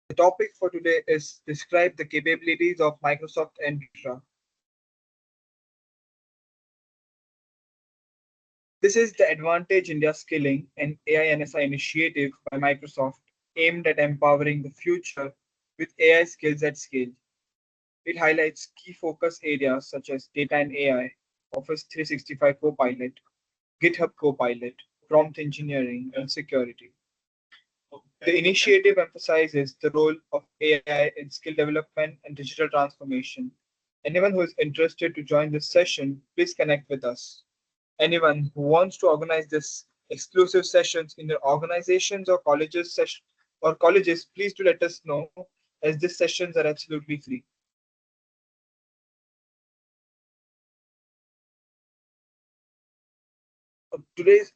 The topic for today is describe the capabilities of Microsoft Entra. This is the Advantage India Skilling and AI NSI initiative by Microsoft aimed at empowering the future with AI skills at scale. It highlights key focus areas such as data and AI, Office 365 Copilot, GitHub Copilot, prompt engineering, and security. The initiative emphasizes the role of AI in skill development and digital transformation. Anyone who is interested to join this session, please connect with us. Anyone who wants to organize this exclusive sessions in their organizations or colleges, please do let us know as these sessions are absolutely free. Today's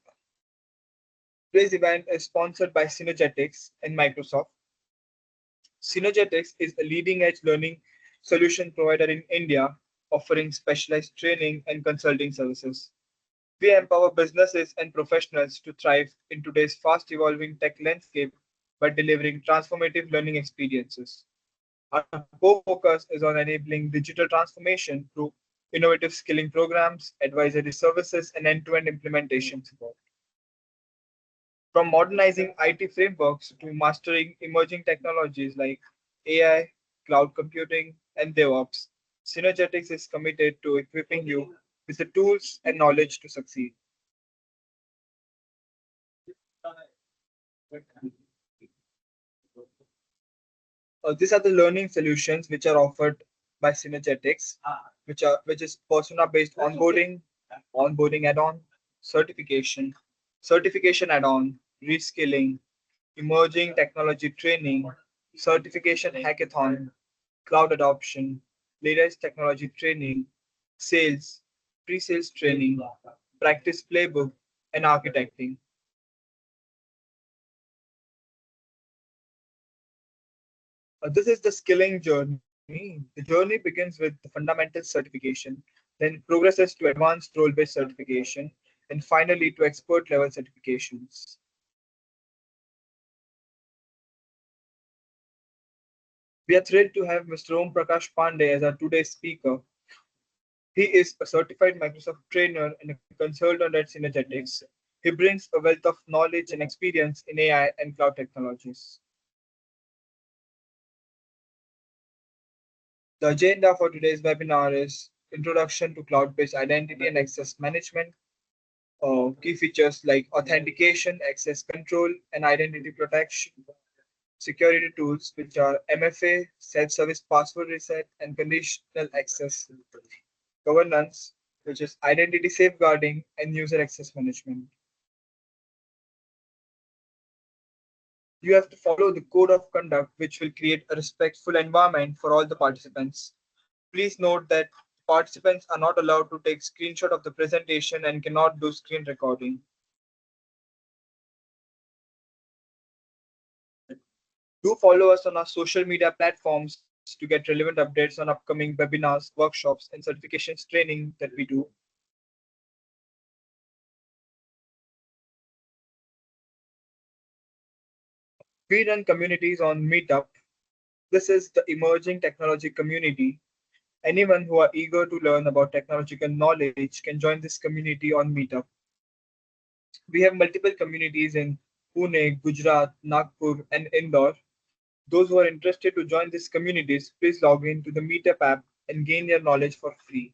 event is sponsored by Synergetics and Microsoft. Synergetics is a leading edge learning solution provider in India, offering specialized training and consulting services. We empower businesses and professionals to thrive in today's fast evolving tech landscape by delivering transformative learning experiences. Our core focus is on enabling digital transformation through innovative skilling programs, advisory services, and end to end implementation support. From modernizing IT frameworks to mastering emerging technologies like AI, cloud computing, and DevOps, Synergetics is committed to equipping you with the tools and knowledge to succeed. These are the learning solutions which are offered by Synergetics, which is persona-based onboarding, onboarding add-on, certification, certification add-on, reskilling, emerging technology training, certification hackathon, cloud adoption, latest technology training, sales, pre-sales training, practice playbook, and architecting. This is the skilling journey. The journey begins with the fundamental certification, then progresses to advanced role based certification, and finally to expert level certifications. We are thrilled to have Mr. Om Prakash Pandey as our today's speaker. He is a certified Microsoft trainer and a consultant at Synergetics. He brings a wealth of knowledge and experience in AI and cloud technologies. The agenda for today's webinar is Introduction to Cloud-Based Identity and Access Management, key features like authentication, access control, and identity protection, security tools, which are MFA, self-service password reset, and conditional access, governance, which is identity safeguarding and user access management. You have to follow the code of conduct, which will create a respectful environment for all the participants. Please note that participants are not allowed to take screenshot of the presentation and cannot do screen recording. Do follow us on our social media platforms to get relevant updates on upcoming webinars, workshops, and certifications training that we do. We run communities on Meetup. This is the emerging technology community. Anyone who are eager to learn about technological knowledge can join this community on Meetup. We have multiple communities in Pune, Gujarat, Nagpur, and Indore. Those who are interested to join these communities, please log in to the Meetup app and gain your knowledge for free.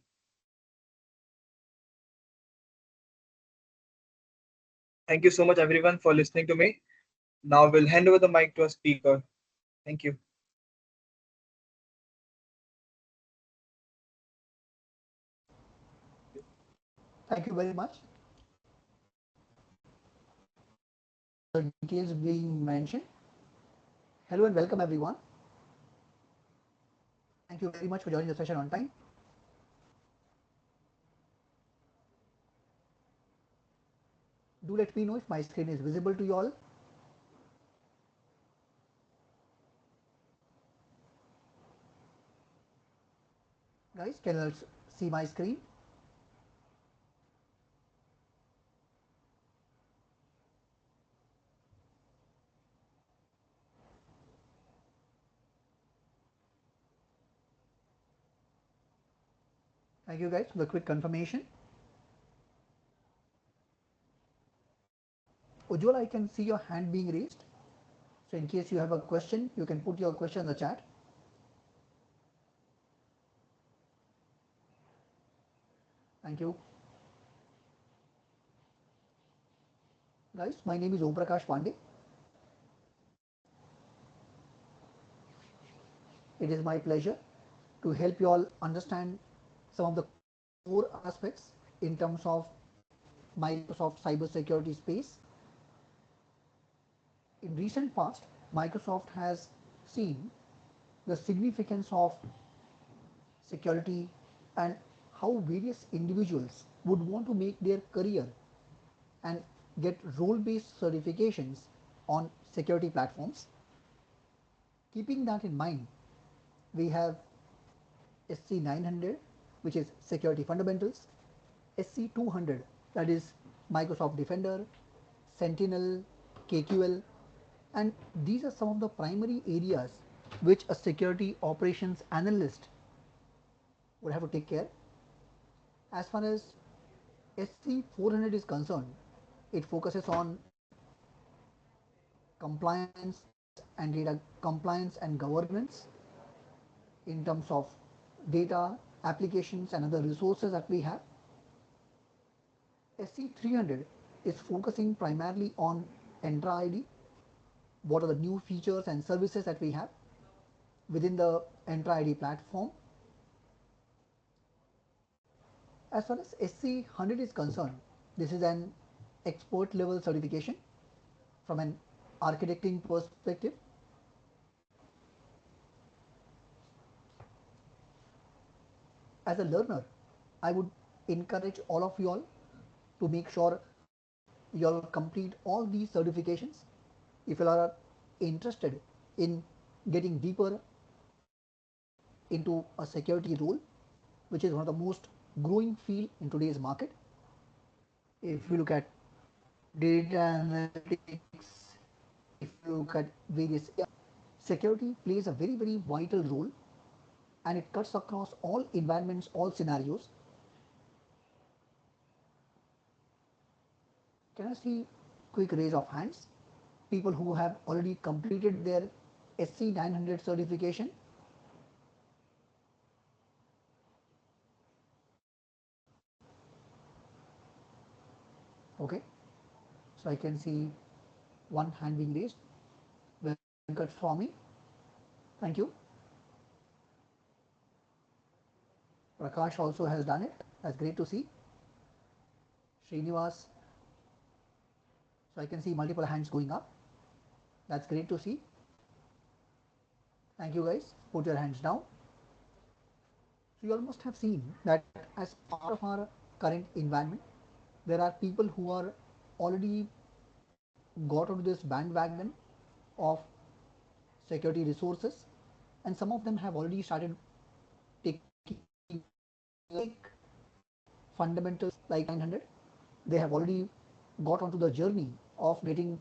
Thank you so much, everyone, for listening to me. Now we'll hand over the mic to a speaker. Thank you. Thank you very much. The details being mentioned. Hello and welcome everyone. Thank you very much for joining the session on time. Do let me know if my screen is visible to you all. Guys, can you see my screen? Thank you guys for the quick confirmation. Ujjwal, I can see your hand being raised. So in case you have a question, you can put your question in the chat. Thank you. Guys, my name is Om Prakash Pandey. It is my pleasure to help you all understand some of the core aspects in terms of Microsoft cybersecurity space. In recent past, Microsoft has seen the significance of security and how various individuals would want to make their career and get role-based certifications on security platforms. Keeping that in mind, we have SC 900, which is Security Fundamentals, SC 200, that is Microsoft Defender, Sentinel, KQL, and these are some of the primary areas which a security operations analyst would have to take care. As far as SC 400 is concerned, it focuses on compliance and data compliance and governance in terms of data, applications, and other resources that we have. SC 300 is focusing primarily on Entra ID, what are the new features and services that we have within the Entra ID platform. As far as SC 100 is concerned, this is an expert level certification from an architecting perspective. As a learner, I would encourage all of you all to make sure you all complete all these certifications. If you are interested in getting deeper into a security role, which is one of the most growing field in today's market. If you look at data analytics, if you look at various areas, security plays a very, very vital role and it cuts across all environments, all scenarios. Can I see quick raise of hands? People who have already completed their SC 900 certification. Okay, so I can see one hand being raised. Venkat Swami, thank you. Prakash also has done it. That's great to see. Srinivas, so I can see multiple hands going up. That's great to see. Thank you guys. Put your hands down. So you all must have seen that as part of our current environment, there are people who are already got onto this bandwagon of security resources, and some of them have already started taking fundamentals like 900. They have already got onto the journey of getting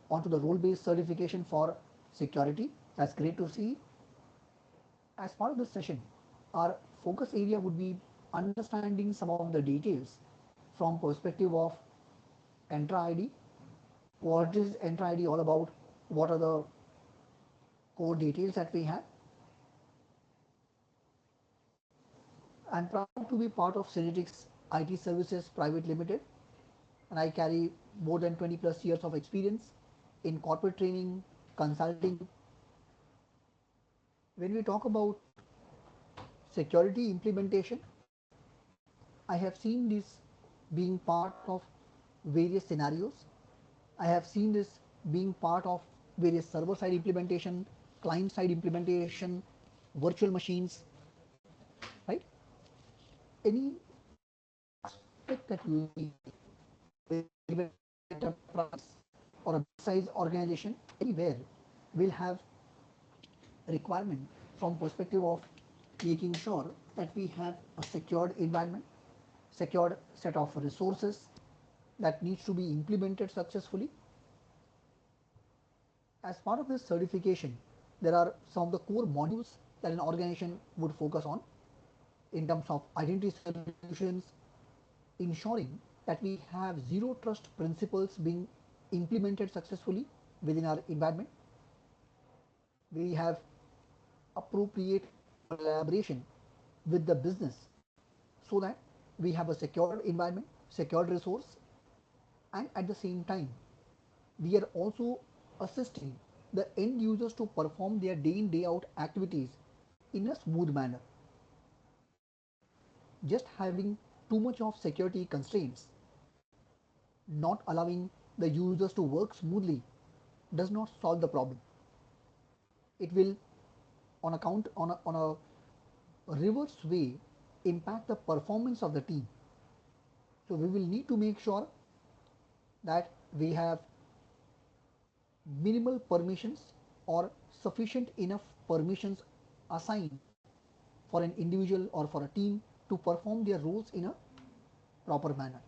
onto the role-based certification for security. That's great to see. As part of this session, our focus area would be understanding some of the details from perspective of Entra ID. What is Entra ID all about? What are the core details that we have? I'm proud to be part of Synergix IT Services Private Limited, and I carry more than 20 plus years of experience in corporate training, consulting. When we talk about security implementation, I have seen this being part of various scenarios. I have seen this being part of various server side implementation, client side implementation, virtual machines, right? Any aspect that you need, even enterprise or a big size organization, anywhere will have requirement from perspective of making sure that we have a secured environment, secured set of resources that needs to be implemented successfully. As part of this certification, there are some of the core modules that an organization would focus on. in terms of identity solutions, ensuring that we have zero trust principles being implemented successfully within our environment. We have appropriate collaboration with the business so that we have a secured environment, secured resource, and at the same time, we are also assisting the end users to perform their day in day out activities in a smooth manner. Just having too much of security constraints, not allowing the users to work smoothly, does not solve the problem. It will, on a reverse way, impact the performance of the team. So we will need to make sure that we have minimal permissions or sufficient enough permissions assigned for an individual or for a team to perform their roles in a proper manner.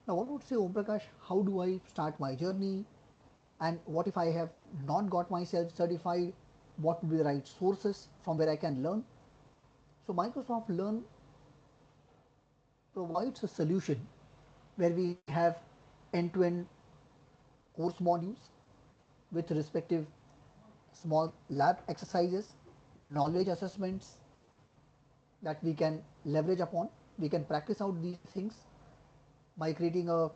Now, what would say Om Prakash? How do I start my journey? And what if I have not got myself certified? What would be the right sources from where I can learn? So, Microsoft Learn provides a solution where we have end to end course modules with respective small lab exercises, knowledge assessments that we can leverage upon. We can practice out these things by creating a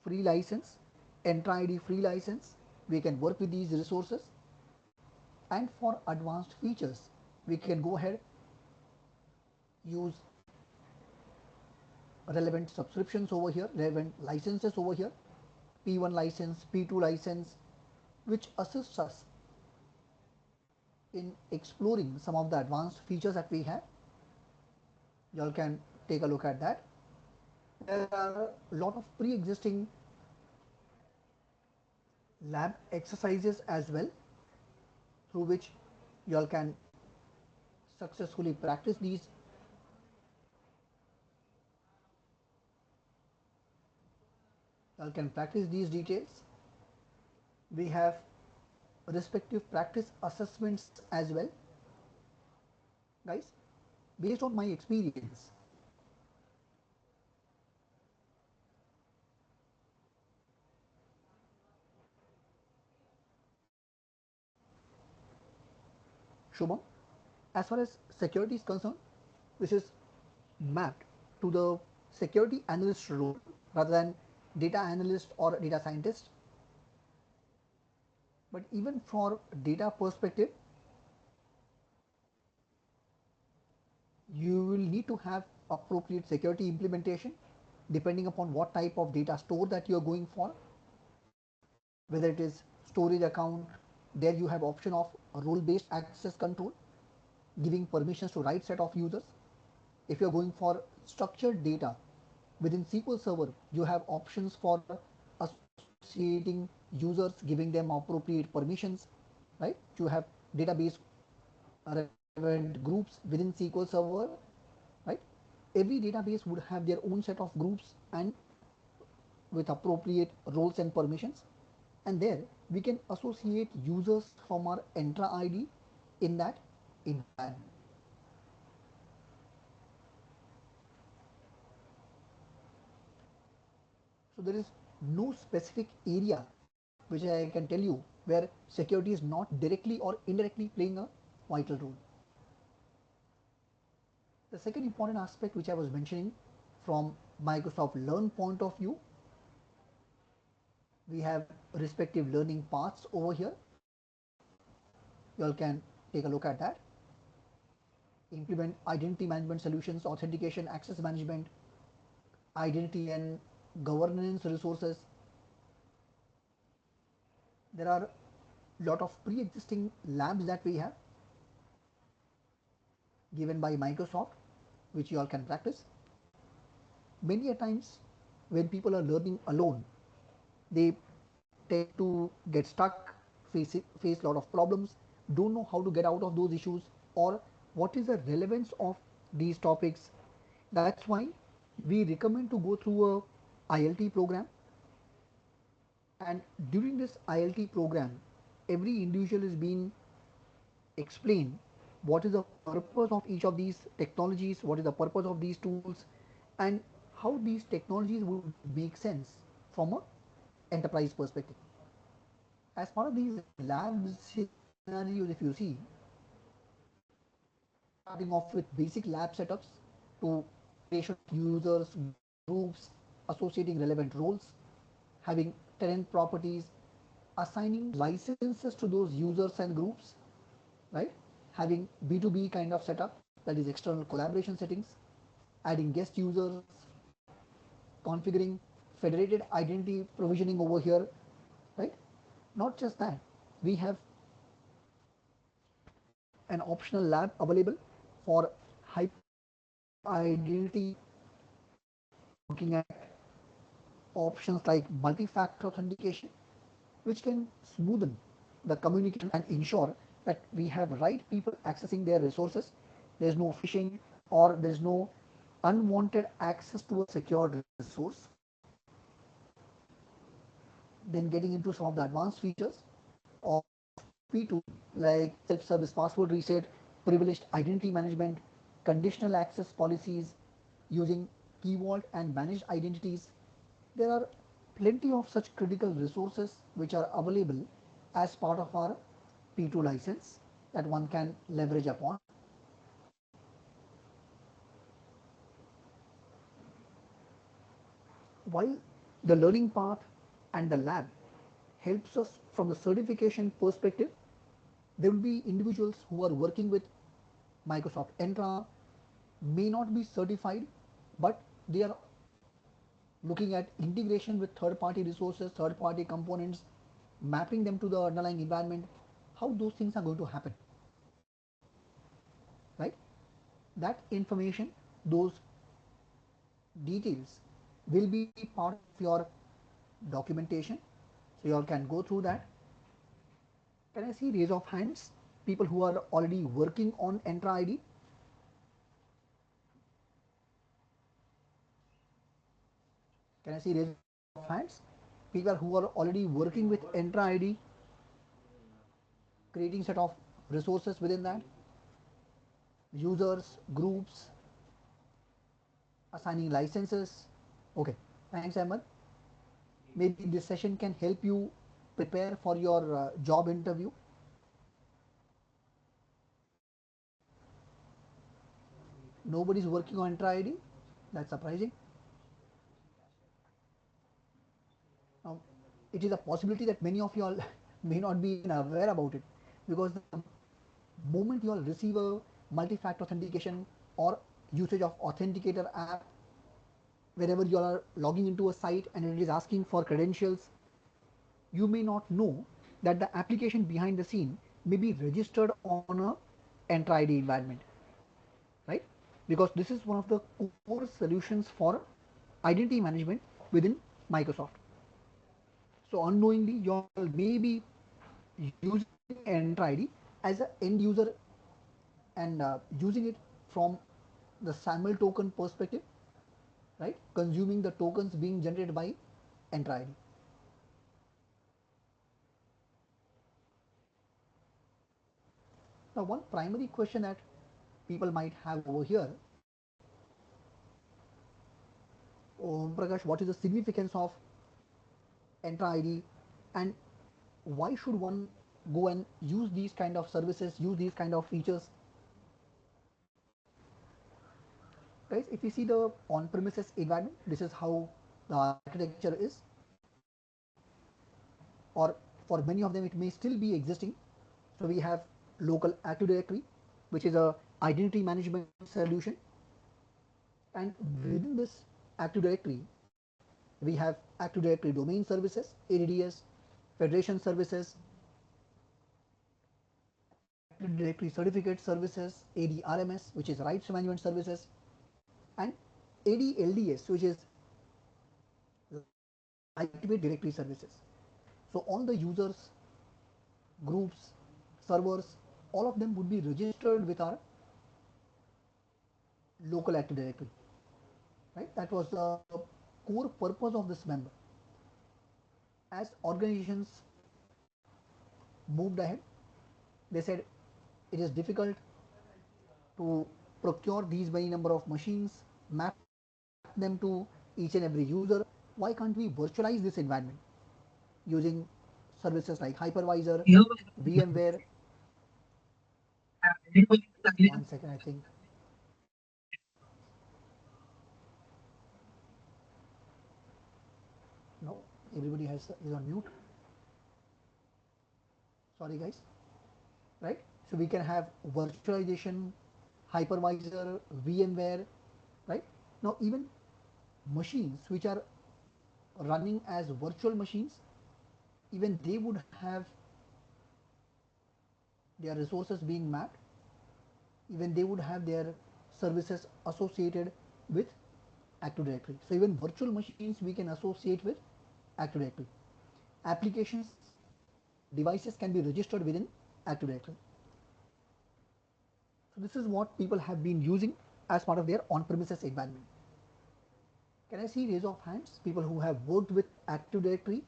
free license, Entra ID free license. We can work with these resources, and for advanced features, we can go ahead, use relevant subscriptions over here, relevant licenses over here, P1 license, P2 license, which assists us in exploring some of the advanced features that we have. You all can take a look at that. There are a lot of pre-existing lab exercises as well, through which you all can successfully practice these. You all can practice these details. We have respective practice assessments as well, guys. Based on my experience, Shubham, as far as security is concerned, this is mapped to the security analyst role rather than data analyst or data scientist. But even for data perspective, you will need to have appropriate security implementation depending upon what type of data store that you are going for, whether it is storage account. There you have option of role based access control, giving permissions to right set of users. If you are going for structured data within SQL Server, you have options for associating users, giving them appropriate permissions, right? You have database relevant groups within SQL Server, right? Every database would have their own set of groups and with appropriate roles and permissions. And there we can associate users from our Entra ID in that environment. So there is no specific area which I can tell you where security is not directly or indirectly playing a vital role. The second important aspect which I was mentioning from Microsoft Learn point of view, we have respective learning paths over here. You all can take a look at that. Implement identity management solutions, authentication, access management, identity and governance resources. There are lot of pre-existing labs that we have given by Microsoft, which you all can practice. Many a times when people are learning alone, they tend to get stuck, face a lot of problems, don't know how to get out of those issues or what is the relevance of these topics. That's why we recommend to go through a ILT program And during this ILT program, every individual is being explained what is the purpose of each of these technologies, what is the purpose of these tools, and how these technologies would make sense from a enterprise perspective. As part of these lab scenarios, if you see, starting off with basic lab setups to creation of users, groups, associating relevant roles, having tenant properties, assigning licenses to those users and groups, right? Having B2B kind of setup, that is external collaboration settings, adding guest users, configuring federated identity provisioning over here, right? Not just that, we have an optional lab available for hyper identity management, looking at options like multi-factor authentication, which can smoothen the communication and ensure that we have right people accessing their resources. There's no phishing or there's no unwanted access to a secured resource. Then getting into some of the advanced features of P2, like self-service password reset, privileged identity management, conditional access policies, using key vault and managed identities. There are plenty of such critical resources which are available as part of our P2 license that one can leverage upon. While the learning path and the lab helps us from the certification perspective, there will be individuals who are working with Microsoft Entra, may not be certified, but they are looking at integration with third party resources, third party components, mapping them to the underlying environment, how those things are going to happen, right? That information, those details will be part of your documentation. So you all can go through that. Can I see raise of hands? People who are already working on Entra ID. Can I see raise of hands? People who are already working with Entra ID, creating set of resources within that, users, groups, assigning licenses. Okay, thanks Ahmed. Maybe this session can help you prepare for your job interview. Nobody's working on Entra ID. That's surprising. Now, it is a possibility that many of you all may not be even aware about it, because the moment you all receive a multi-factor authentication or usage of authenticator app, whenever you are logging into a site and it is asking for credentials, you may not know that the application behind the scene may be registered on a Entra ID environment, right? Because this is one of the core solutions for identity management within Microsoft. So unknowingly, you all may be using Entra ID as an end user and using it from the SAML token perspective, right? Consuming the tokens being generated by Entra ID. Now, one primary question that people might have over here, Prakash, what is the significance of Entra ID, and why should one go and use these kind of services, use these kind of features? Guys, if you see the on-premises environment, this is how the architecture is, or for many of them it may still be existing. So we have local Active Directory, which is a identity management solution, and within this Active Directory, we have Active Directory domain services, ADDS, federation services, Active Directory certificate services, ADRMS, which is rights management services, and ADLDS, which is lightweight directory services. So all the users, groups, servers, all of them would be registered with our local Active Directory, right? That was the core purpose of this member. As organizations moved ahead, they said it is difficult to procure these many number of machines, map them to each and every user. Why can't we virtualize this environment using services like hypervisor, VMware? One second, I think. No, everybody is on mute. Sorry, guys. Right? So we can have virtualization, hypervisor, VMware, right? Now even machines which are running as virtual machines, even they would have their resources being mapped, even they would have their services associated with Active Directory. So even virtual machines we can associate with Active Directory. Applications, devices can be registered within Active Directory. So this is what people have been using as part of their on-premises environment. Can I see raise of hands? People who have worked with Active Directory.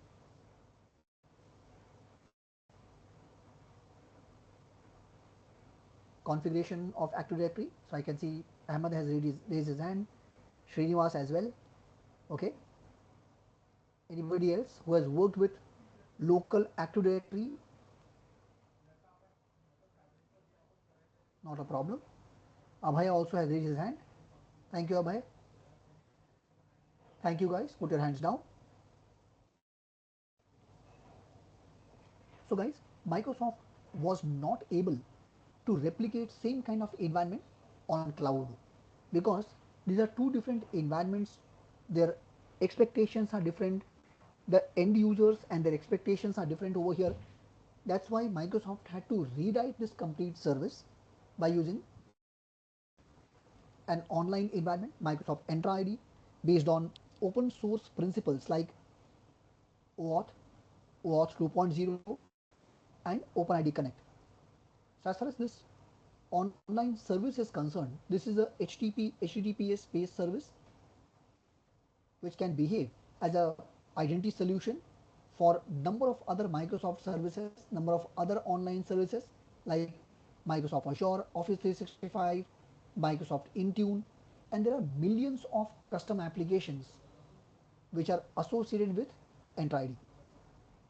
Configuration of Active Directory. So I can see Ahmed has raised his hand. Srinivas as well. Okay. Anybody else who has worked with local Active Directory? Not a problem. Abhay also has raised his hand. Thank you, Abhay. Thank you, guys. Put your hands down. So, guys, Microsoft was not able to replicate same kind of environment on cloud because these are two different environments. Their expectations are different. The end users and their expectations are different over here. That's why Microsoft had to rewrite this complete service by using an online environment, Microsoft Entra ID, based on open source principles like OAuth, OAuth 2.0, and OpenID Connect. So as far as this online service is concerned, this is a HTTPS based service which can behave as a identity solution for number of other Microsoft services, number of other online services like Microsoft Azure, Office 365, Microsoft Intune, and there are millions of custom applications which are associated with Entra ID.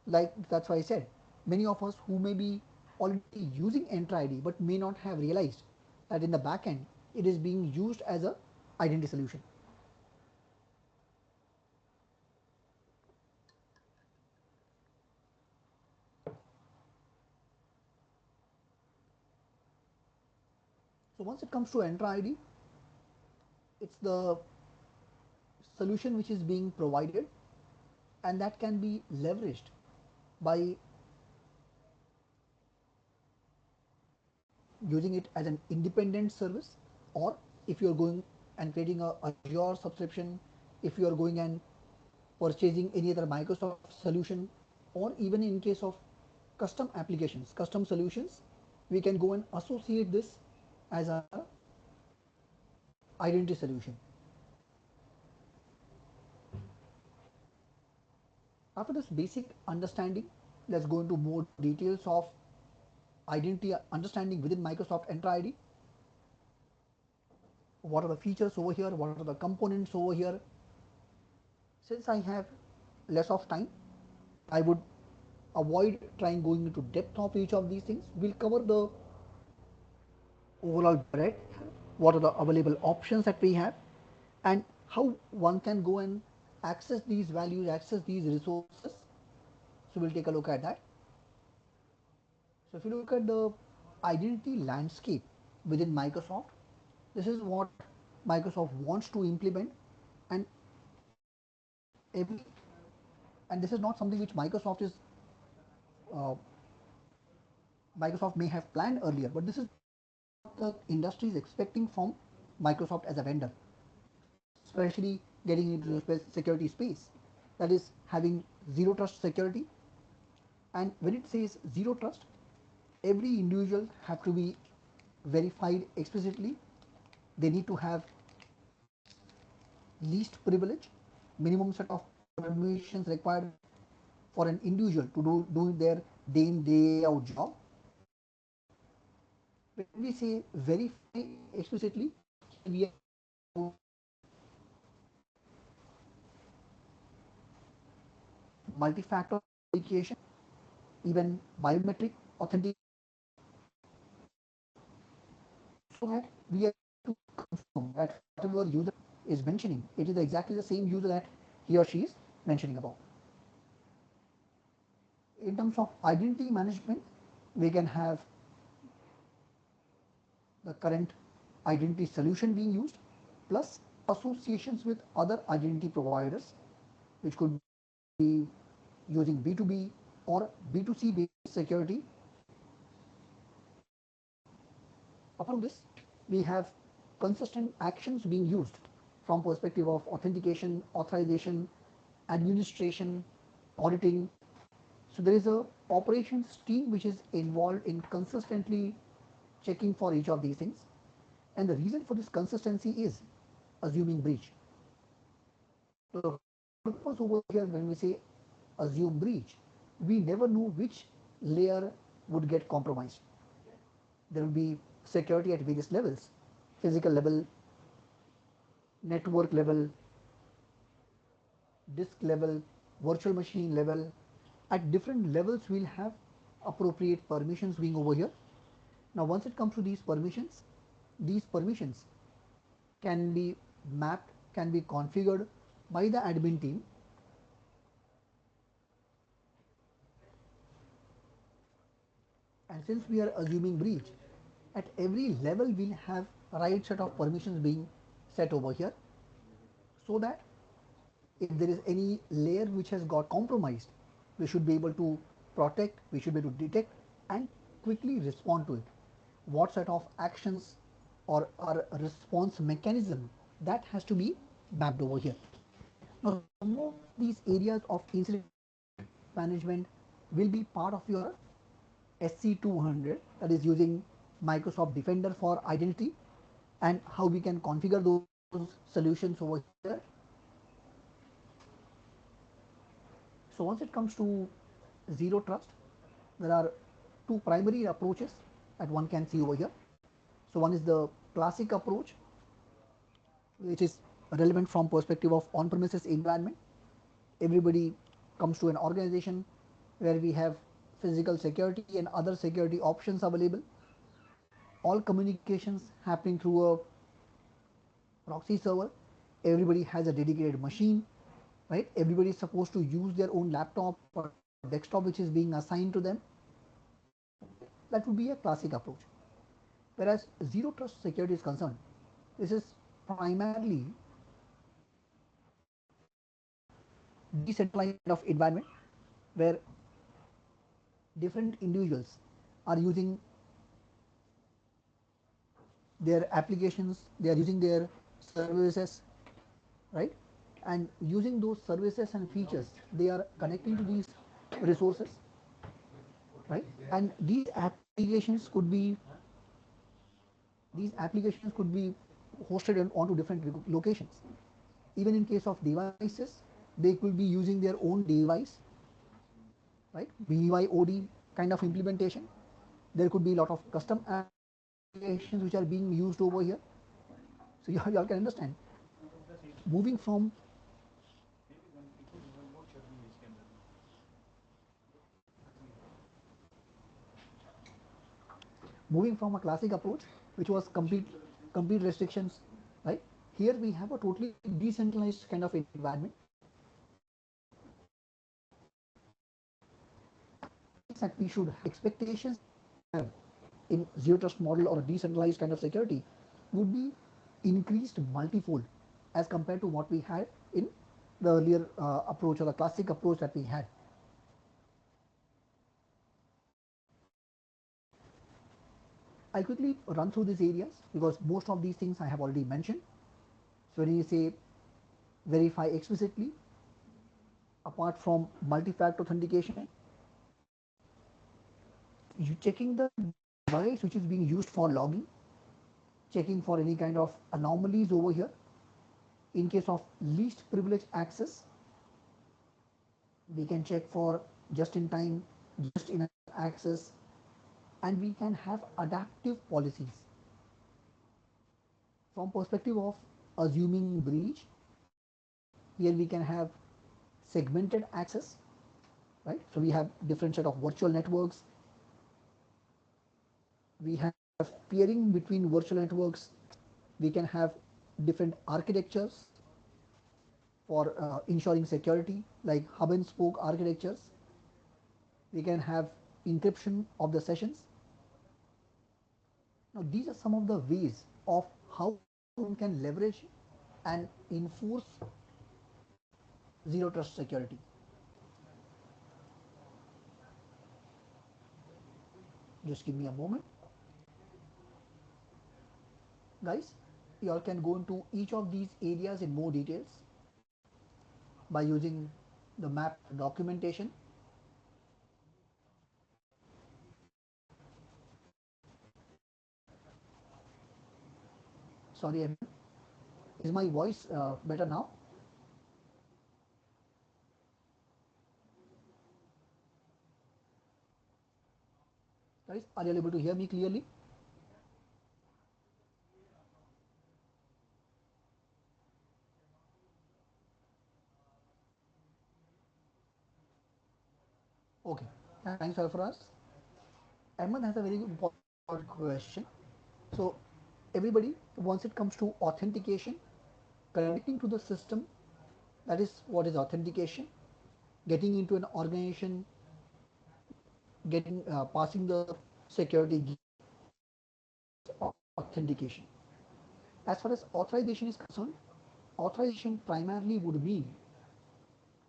Like that's why I said many of us who may be already using Entra ID but may not have realized that in the back end it is being used as a identity solution. So once it comes to Entra ID, it's the solution which is being provided and that can be leveraged by using it as an independent service, or if you are going and creating a Azure subscription, if you are going and purchasing any other Microsoft solution, or even in case of custom applications, custom solutions, we can go and associate this as a identity solution. After this basic understanding, let's go into more details of identity understanding within Microsoft Entra ID. What are the features over here? What are the components over here? Since I have less of time, I would avoid trying going into depth of each of these things. We'll cover the overall breadth, what are the available options that we have, and how one can go and access these values, access these resources. So we'll take a look at that. So if you look at the identity landscape within Microsoft, this is what Microsoft wants to implement, and every and this is not something which uh, Microsoft may have planned earlier, but this is what the industry is expecting from Microsoft as a vendor, especially getting into the security space, that is having zero trust security. And when it says zero trust, every individual have to be verified explicitly. They need to have least privilege, minimum set of permissions required for for an individual to do their day in day out job. When we say verify explicitly, here we are multi-factor authentication, even biometric authentication, so that we are to confirm that whatever user is mentioning, it is exactly the same user that he or she is mentioning about. In terms of identity management, we can have the current identity solution being used, plus associations with other identity providers, which could be using B2B or B2C based security. Apart from this, we have consistent actions being used from perspective of authentication, authorization, administration, auditing. So there is a operations team which is involved in consistently checking for each of these things. And the reason for this consistency is assuming breach. The purpose over here when we say assume breach, we never know which layer would get compromised. There will be security at various levels: physical level, network level, disk level, virtual machine level. At different levels, we'll have appropriate permissions being over here. Now, once it comes to these permissions can be mapped, can be configured by the admin team. And since we are assuming breach, at every level we'll have right set of permissions being set over here, so that if there is any layer which has got compromised, we should be able to protect, we should be able to detect and quickly respond to it. What set of actions or our response mechanism, that has to be mapped over here. Now, some of these areas of incident management will be part of your SC200, that is using Microsoft Defender for identity, and how we can configure those solutions over here. So once it comes to zero trust, there are two primary approaches that one can see over here. So one is the classic approach, which is relevant from perspective of on-premises environment. Everybody comes to an organization where we have physical security and other security options available. All communications happening through a proxy server. Everybody has a dedicated machine, right? Everybody is supposed to use their own laptop or desktop which is being assigned to them. That would be a classic approach. Whereas zero trust security is concerned, this is primarily decentralized kind of environment where different individuals are using their applications, they are using their services, right? And using those services and features, they are connecting to these resources, right? And these applications could be hosted onto different locations. Even in case of devices, they could be using their own device, right? BYOD kind of implementation. There could be a lot of custom applications which are being used over here. So you all can understand. Moving from moving from a classic approach, which was complete restrictions, right? Here we have a totally decentralized kind of environment. Things that we should expectations have in zero trust model or a decentralized kind of security would be increased multifold as compared to what we had in the earlier approach or the classic approach that we had. I'll quickly run through these areas because most of these things I have already mentioned. So when you say verify explicitly, apart from multi-factor authentication, you checking the device which is being used for logging, checking for any kind of anomalies over here. In case of least privilege access, We can check for just in time, just enough access, and we can have adaptive policies. From perspective of assuming breach, here we can have segmented access, right? So we have different set of virtual networks. We have peering between virtual networks. We can have different architectures for ensuring security, like hub and spoke architectures. We can have encryption of the sessions. Now, these are some of the ways of how one can leverage and enforce zero trust security. Just give me a moment, guys. You all can go into each of these areas in more details by using the map documentation. Sorry, is my voice better now? Guys, are you able to hear me clearly? Okay, thanks for us. Ahmed has a very important question. So, everybody, once it comes to authentication, connecting to the system, that is what is authentication. Getting into an organization, getting passing the security is authentication. As far as authorization is concerned, authorization primarily would mean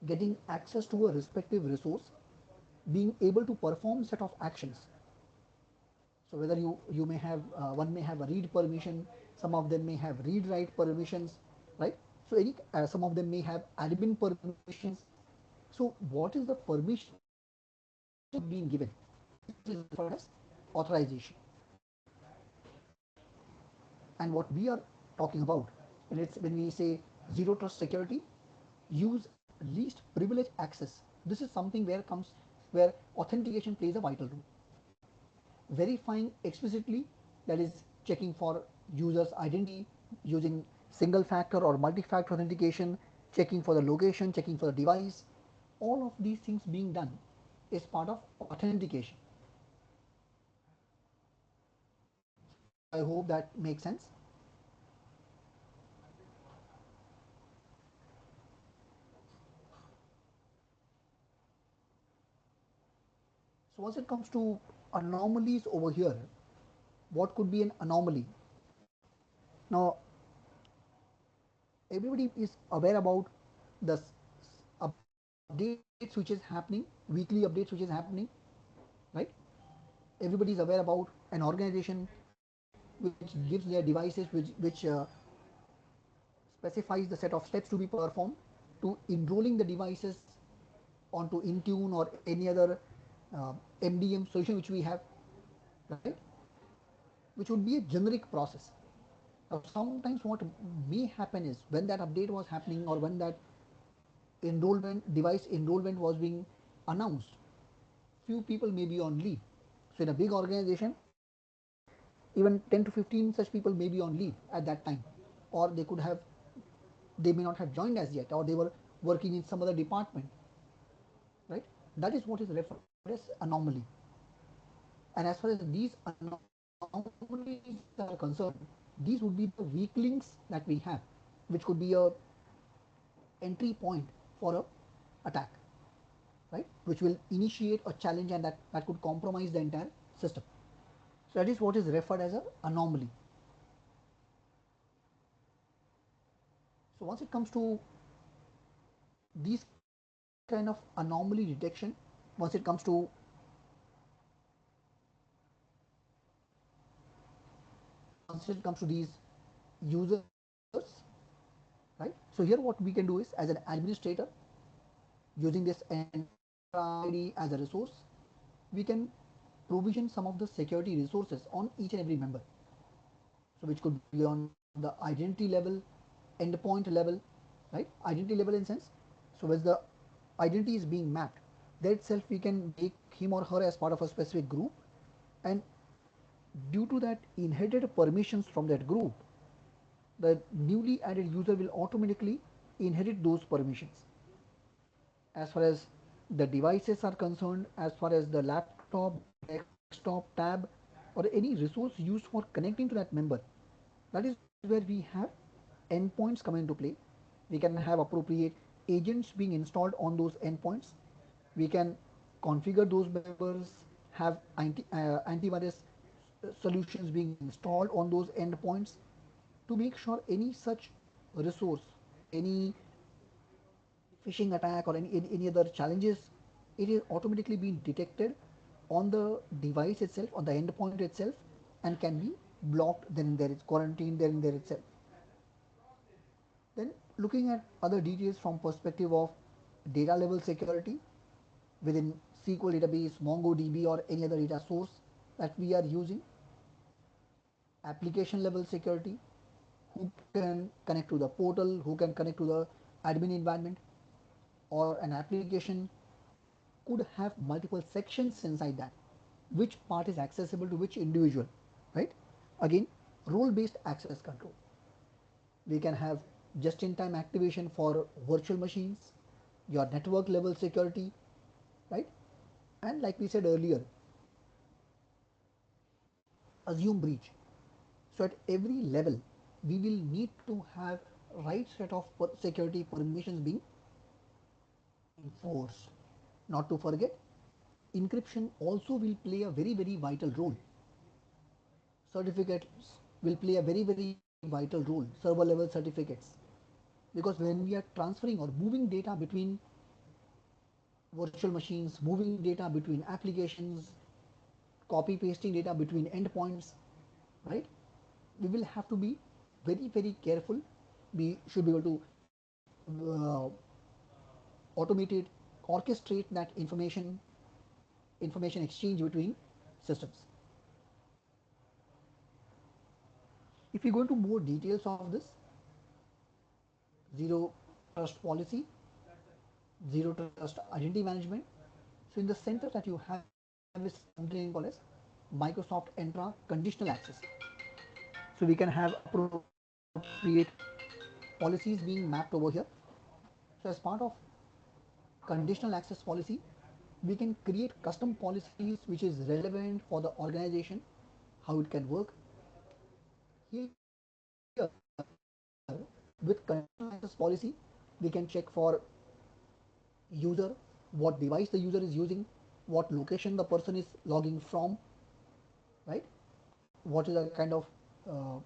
getting access to a respective resource, being able to perform set of actions. So whether you may have one may have a read permission, some of them may have read write permissions, right? So any some of them may have admin permissions. So what is the permission being given? This is referred as authorization. And what we are talking about when we say zero trust security, use least privilege access. This is something where authentication plays a vital role. Verifying explicitly, that is checking for user's identity using single factor or multi-factor authentication, checking for the location, checking for the device, all of these things being done is part of authentication. So I hope that makes sense. So once it comes to anomalies over here, what could be an anomaly? Now, everybody is aware about the updates which is happening, weekly updates which is happening, right? Everybody is aware about an organization which gives their devices which specifies the set of steps to be performed to enrolling the devices onto Intune or any other MDM solution which we have, right? Which would be a generic process. Now, sometimes what may happen is when that update was happening or when that enrollment device enrollment was being announced, few people may be on leave. So in a big organization, even 10 to 15 such people may be on leave at that time, or they may not have joined as yet, or they were working in some other department, right? That is what is referred as anomaly. And as far as these anomalies are concerned, these would be the weak links that we have, which could be a entry point for a attack, right? Which will initiate a challenge and that could compromise the entire system. So that is what is referred as an anomaly. So once it comes to these kind of anomaly detection, once it comes to these users, right? So here what we can do is as an administrator, using this Entra ID as a resource, we can provision some of the security resources on each and every member. So which could be on the identity level, endpoint level, right? Identity level in sense. So where's the identity is being mapped. There itself we can make him or her as part of a specific group, and due to that inherited permissions from that group, the newly added user will automatically inherit those permissions. As far as the devices are concerned, as far as the laptop, desktop, tab, or any resource used for connecting to that member, that is where we have endpoints come into play. We can have appropriate agents being installed on those endpoints. We can configure those members, have antivirus solutions being installed on those endpoints to make sure any such resource, any phishing attack or any other challenges, it is automatically being detected on the device itself, on the endpoint itself, and can be blocked then and there. It's quarantined then and there itself. Then looking at other details from perspective of data level security within SQL database, MongoDB, or any other data source that we are using, application level security, who can connect to the portal, who can connect to the admin environment, or an application could have multiple sections inside that. Which part is accessible to which individual, right? Again, role based access control. We can have just in time activation for virtual machines, your network level security, right? And like we said earlier, assume breach. So at every level, we will need to have right set of security permissions being enforced. Not to forget, encryption also will play a very vital role. Certificates will play a very vital role, server level certificates, because when we are transferring or moving data between virtual machines, moving data between applications, copy pasting data between endpoints, right? We will have to be very careful. We should be able to automate it, orchestrate that information exchange between systems. If we go into more details of this, zero trust policy, zero trust identity management. So in the center that you have is something called as Microsoft Entra conditional access. So we can have appropriate policies being mapped over here. So as part of conditional access policy, we can create custom policies which is relevant for the organization, how it can work. Here, with conditional access policy, we can check for user, what device the user is using, what location the person is logging from, right? What is the kind of uh,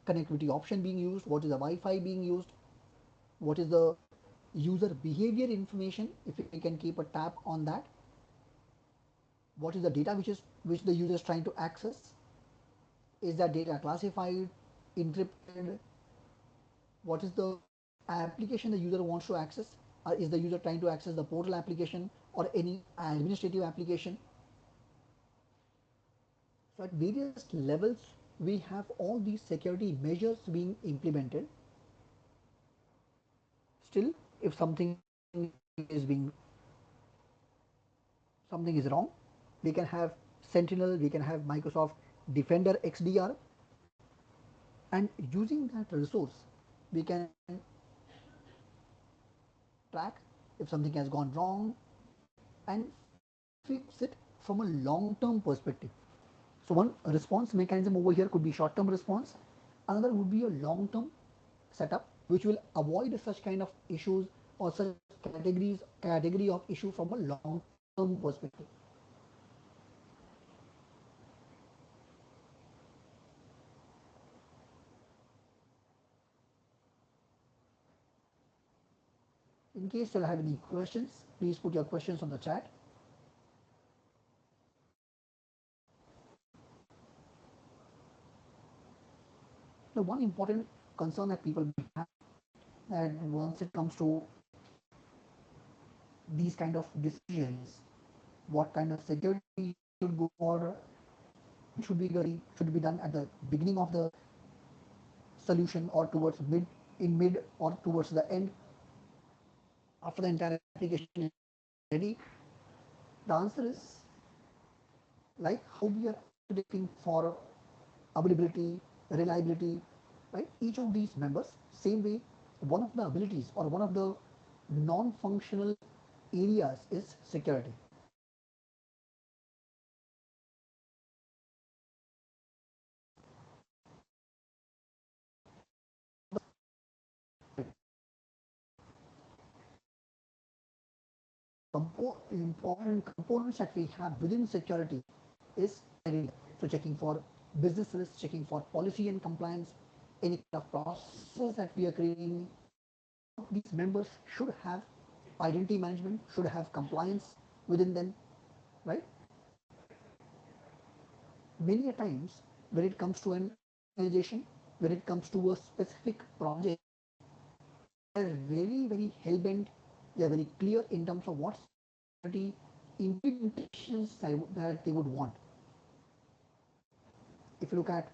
connectivity option being used, what is the Wi-Fi being used, what is the user behavior information, if we can keep a tab on that, what is the data which the user is trying to access, is that data classified, encrypted, what is the application the user wants to access, is the user trying to access the portal application or any administrative application. So at various levels we have all these security measures being implemented. Still, if something is wrong, we can have Sentinel, we can have Microsoft Defender XDR, and using that resource we can track if something has gone wrong and fix it from a long term perspective. So one response mechanism over here could be short term response, another would be a long term setup which will avoid such kind of issues or such category of issue from a long term perspective. In case you have any questions, please put your questions on the chat. The one important concern that people may have, that once it comes to these kind of decisions, what kind of security should go for, when should be should be done at the beginning of the solution or towards mid or towards the end. after the entire application is ready? The answer is like how we are architecting for availability, reliability, right? Each of these members, same way, one of the abilities or one of the non-functional areas is security. Important components that we have within security is identity. So checking for business risks, checking for policy and compliance, any kind of process that we are creating. These members should have identity management, should have compliance within them, right? Many a times when it comes to an organization, when it comes to a specific project, they're very hell bent. They're very clear in terms of what security implementations that they would want. If you look at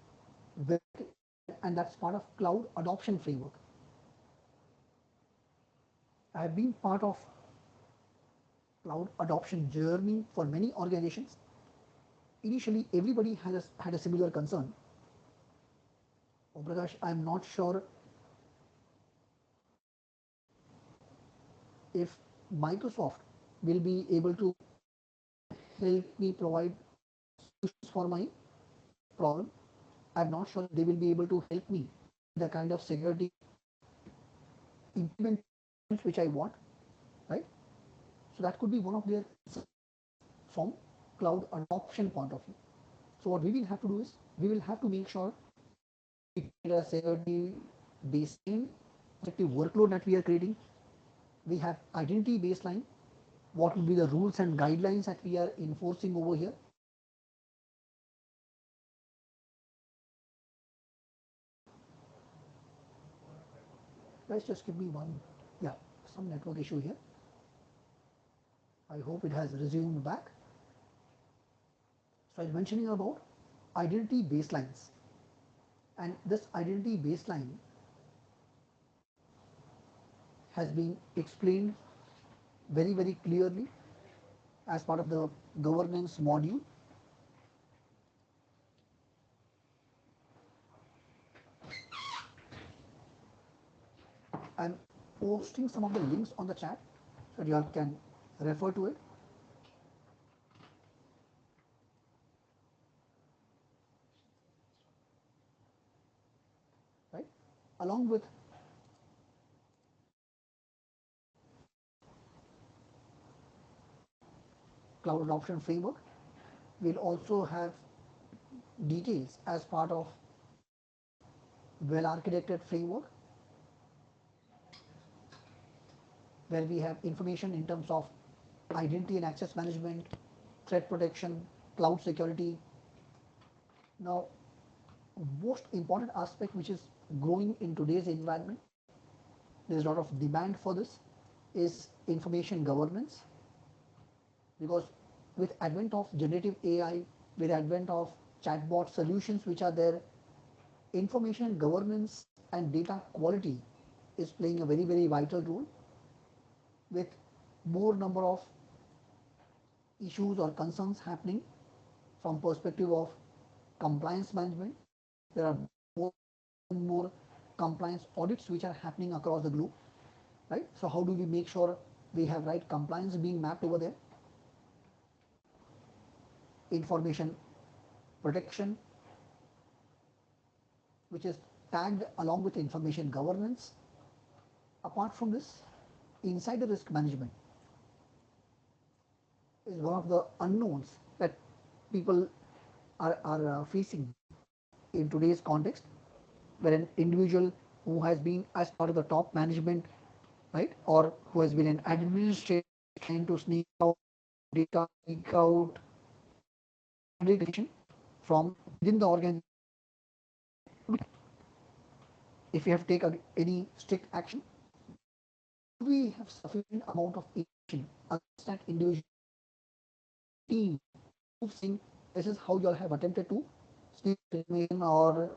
web, and that's part of cloud adoption framework. I have been part of cloud adoption journey for many organizations. Initially, everybody had a similar concern. Oh, Prakash, I'm not sure if Microsoft will be able to help me provide solutions for my problem. I'm not sure they will be able to help me the kind of security implementations which I want, right? So that could be one of their from cloud adoption point of view. So what we will have to do is we will have to make sure we create a security baseline, effective workload that we are creating. We have identity baseline. What will be the rules and guidelines that we are enforcing over here? Let's just give me one. Yeah, some network issue here. I hope it has resumed back. So I was mentioning about identity baselines, and this identity baseline has been explained very clearly as part of the governance module. I'm posting some of the links on the chat so you all can refer to it. Right, along with cloud adoption framework, we'll also have details as part of well architected framework where we have information in terms of identity and access management, threat protection, cloud security. Now, most important aspect which is growing in today's environment, there's a lot of demand for this, is information governance. Because with advent of generative AI, with advent of chatbot solutions which are there, information governance and data quality is playing a very vital role. With more number of issues or concerns happening from perspective of compliance management, there are more and more compliance audits which are happening across the globe, right? So how do we make sure we have right compliance being mapped over there? Information protection, which is tagged along with information governance. Apart from this, insider risk management is one of the unknowns that people are facing in today's context, where an individual who has been as part of the top management, right, or who has been an administrator trying to sneak out data, sneak out from within the organization, if we have to take any strict action, we have sufficient amount of information against that individual team saying this is how you all have attempted to steal information or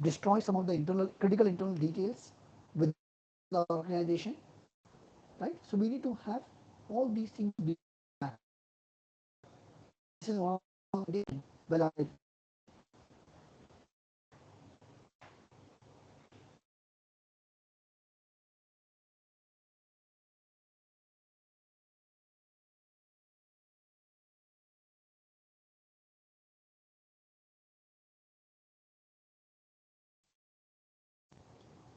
destroy some of the internal critical internal details within the organization. right? So we need to have all these things being mapped. This is one of the well,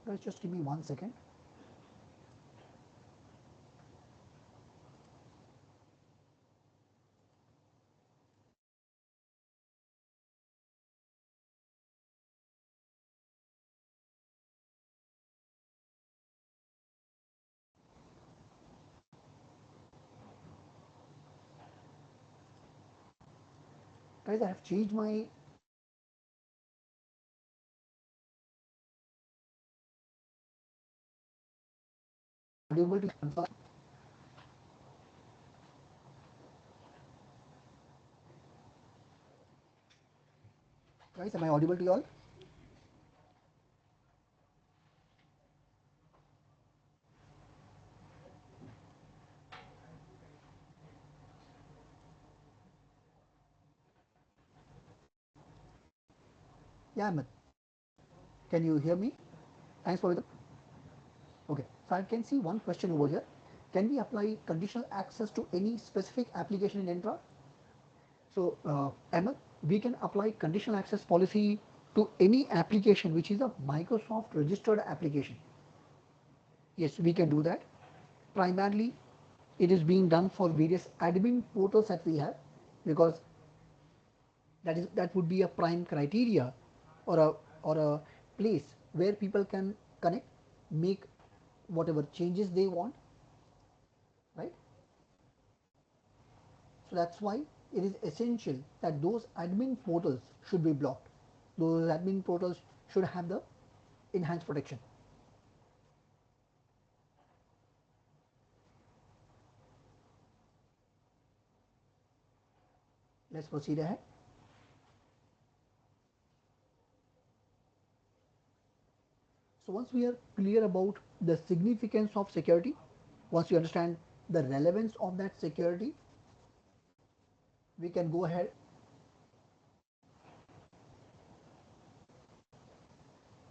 guys, just give me 1 second. Guys, I have changed my audible to confirm. Guys, am I audible to you all? Yeah, Ahmed. Can you hear me? Thanks for the. Okay, so I can see one question over here. Can we apply conditional access to any specific application in Entra? So, Ahmed, we can apply conditional access policy to any application which is a Microsoft registered application. Yes, we can do that. Primarily, it is being done for various admin portals that we have, because that would be a prime criteria, or a place where people can connect, make whatever changes they want, right? So that's why it is essential that those admin portals should be blocked. Those admin portals should have the enhanced protection. Let's proceed ahead. So once we are clear about the significance of security, once you understand the relevance of that security, we can go ahead,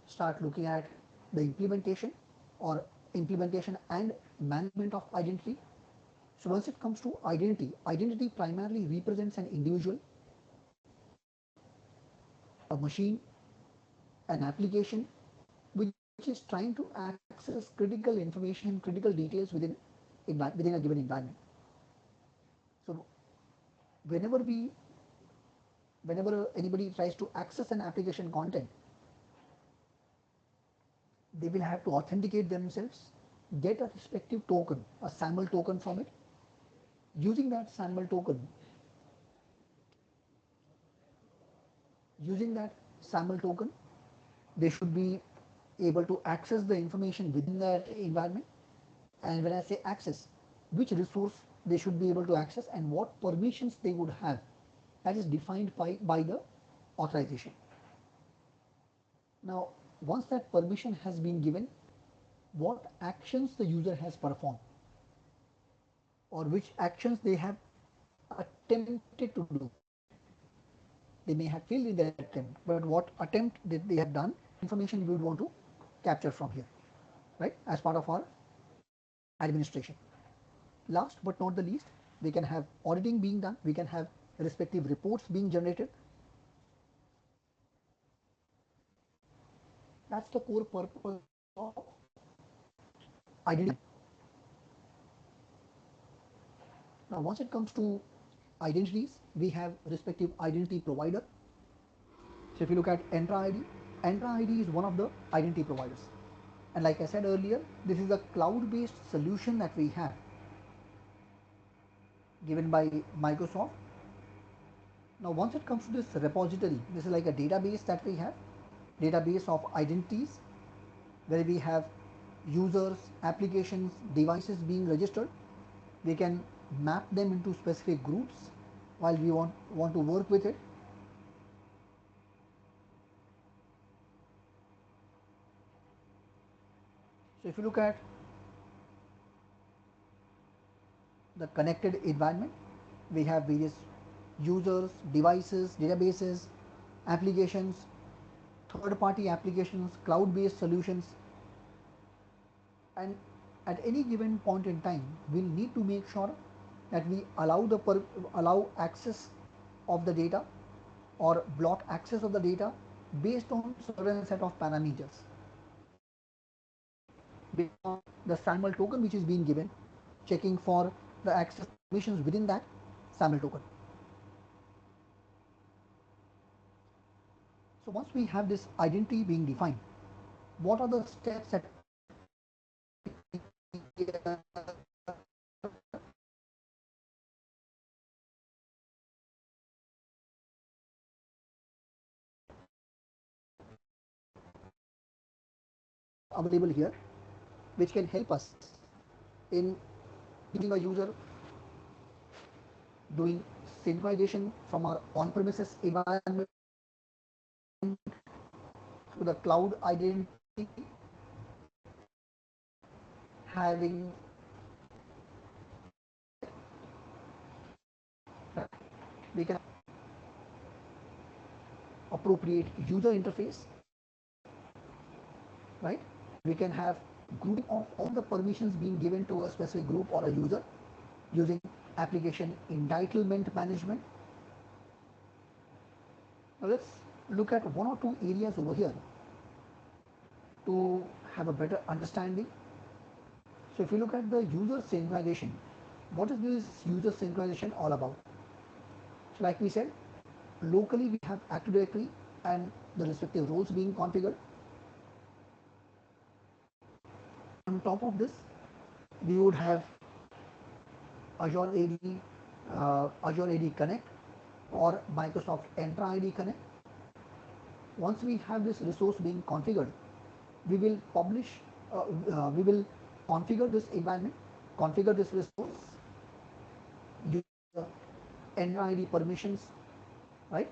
start looking at the implementation, or implementation and management of identity. So once it comes to identity, identity primarily represents an individual, a machine, an application which is trying to access critical information, critical details within a given environment. So whenever we whenever anybody tries to access an application content, they will have to authenticate themselves, get a respective token, a SAML token from it. Using that SAML token, using that SAML token, they should be able to access the information within that environment. And when I say access, which resource they should be able to access and what permissions they would have, that is defined by the authorization. Now, once that permission has been given, what actions the user has performed, or which actions they have attempted to do. They may have failed in their attempt, but what attempt that they have done, information we would want to capture from here, right, as part of our administration. Last but not the least, we can have auditing being done, we can have respective reports being generated. That's the core purpose of identity. Now, once it comes to identities, we have respective identity provider. So if you look at Entra ID, Entra ID is one of the identity providers. And like I said earlier, this is a cloud-based solution that we have given by Microsoft. Now, once it comes to this repository, this is like a database that we have, database of identities, where we have users, applications, devices being registered. We can map them into specific groups while we want to work with it. So if you look at the connected environment. We have various users, devices, databases, applications, third party applications, cloud based solutions, and at any given point in time we'll need to make sure that we allow access of the data or block access of the data based on certain set of parameters, based on the SAML token which is being given, checking for the access permissions within that SAML token. So once we have this identity being defined, what are the steps that available here which can help us in giving a user doing synchronization from our on-premises environment to the cloud identity, having we can appropriate user interface, right? We can have grouping of all the permissions being given to a specific group or a user using application entitlement management. Now let's look at one or two areas over here to have a better understanding. So if you look at the user synchronization, what is this user synchronization all about? So like we said, locally we have Active Directory and the respective roles being configured. On top of this, we would have Azure AD, Azure AD Connect or Microsoft Entra ID Connect. Once we have this resource being configured, we will we will configure this environment, configure this resource, use the Entra ID permissions, right?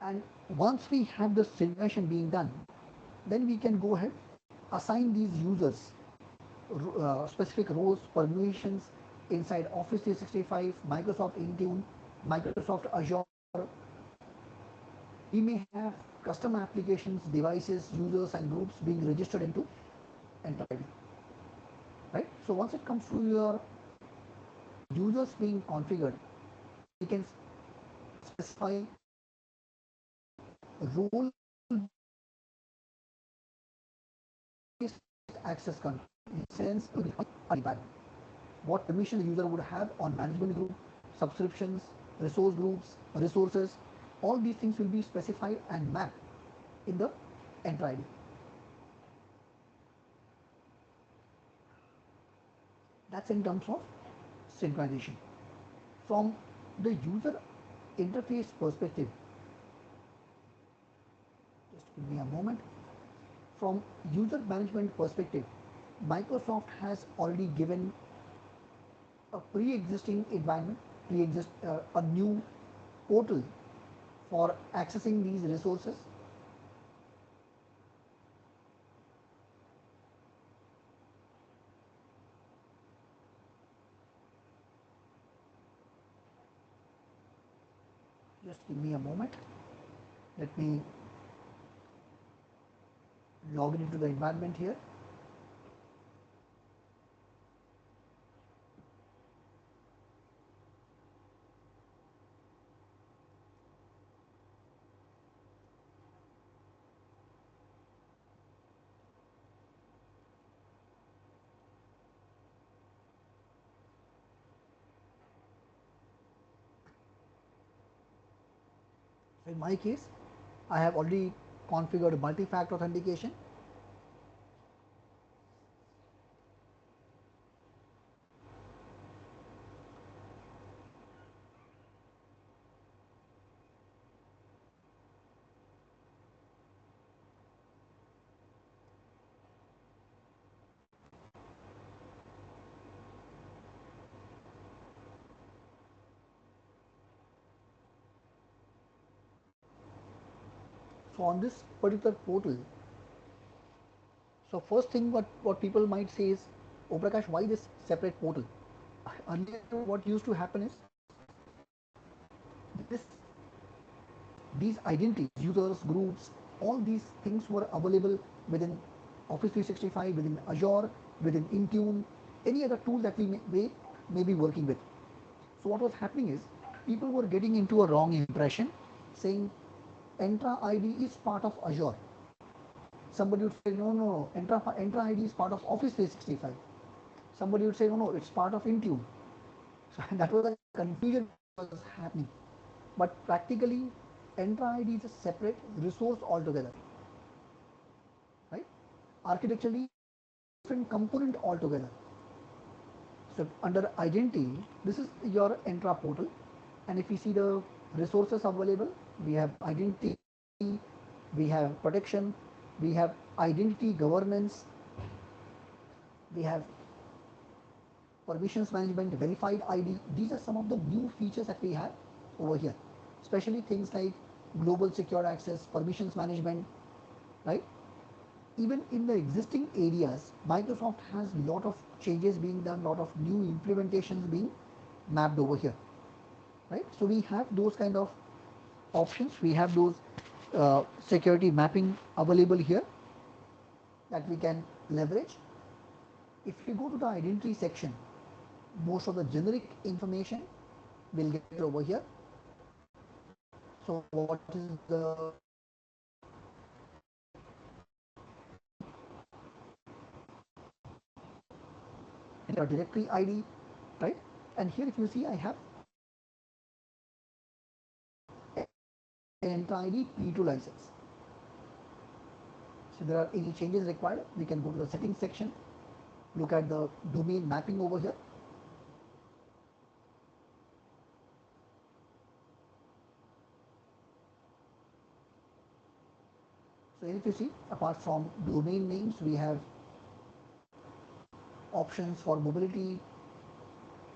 And once we have the synchronization being done, then we can go ahead, assign these users specific roles, permissions inside Office 365, Microsoft Intune, Microsoft Azure. We may have custom applications, devices, users, and groups being registered into Entra ID, right? So once it comes to your users being configured, we can specify role access control in sense to define what permission the user would have on management group, subscriptions, resource groups, resources. All these things will be specified and mapped in the Entra ID. That's in terms of synchronization. From the user interface perspective, just give me a moment. From user management perspective, Microsoft has already given a pre-existing environment, a new portal for accessing these resources. Just give me a moment. Let me log into the environment here. So in my case, I have already configured multi-factor authentication. So on this particular portal, so first thing what people might say is, oh Prakash, why this separate portal? Earlier, what used to happen is this these identities, users, groups, all these things were available within Office 365, within Azure, within Intune, any other tool that we may be working with. So what was happening is people were getting into a wrong impression saying Entra ID is part of Azure. Somebody would say, no, no, no, Entra ID is part of Office 365. Somebody would say, no, no, it's part of Intune. So that was a confusion which was happening. But practically, Entra ID is a separate resource altogether, right? Architecturally, different component altogether. So under identity, this is your Entra portal, and if you see the resources available, we have identity, we have protection, we have identity governance, we have permissions management, verified ID. These are some of the new features that we have over here, especially things like global secure access, permissions management, right? Even in the existing areas, Microsoft has a lot of changes being done, lot of new implementations being mapped over here, right? So we have those kind of options, we have those security mapping available here that we can leverage. If you go to the identity section, most of the generic information will get over here. So what is the directory ID, right? And here if you see, I have Entra ID P2 license. So there are any changes required, we can go to the settings section, look at the domain mapping over here. So if you see, apart from domain names, we have options for mobility,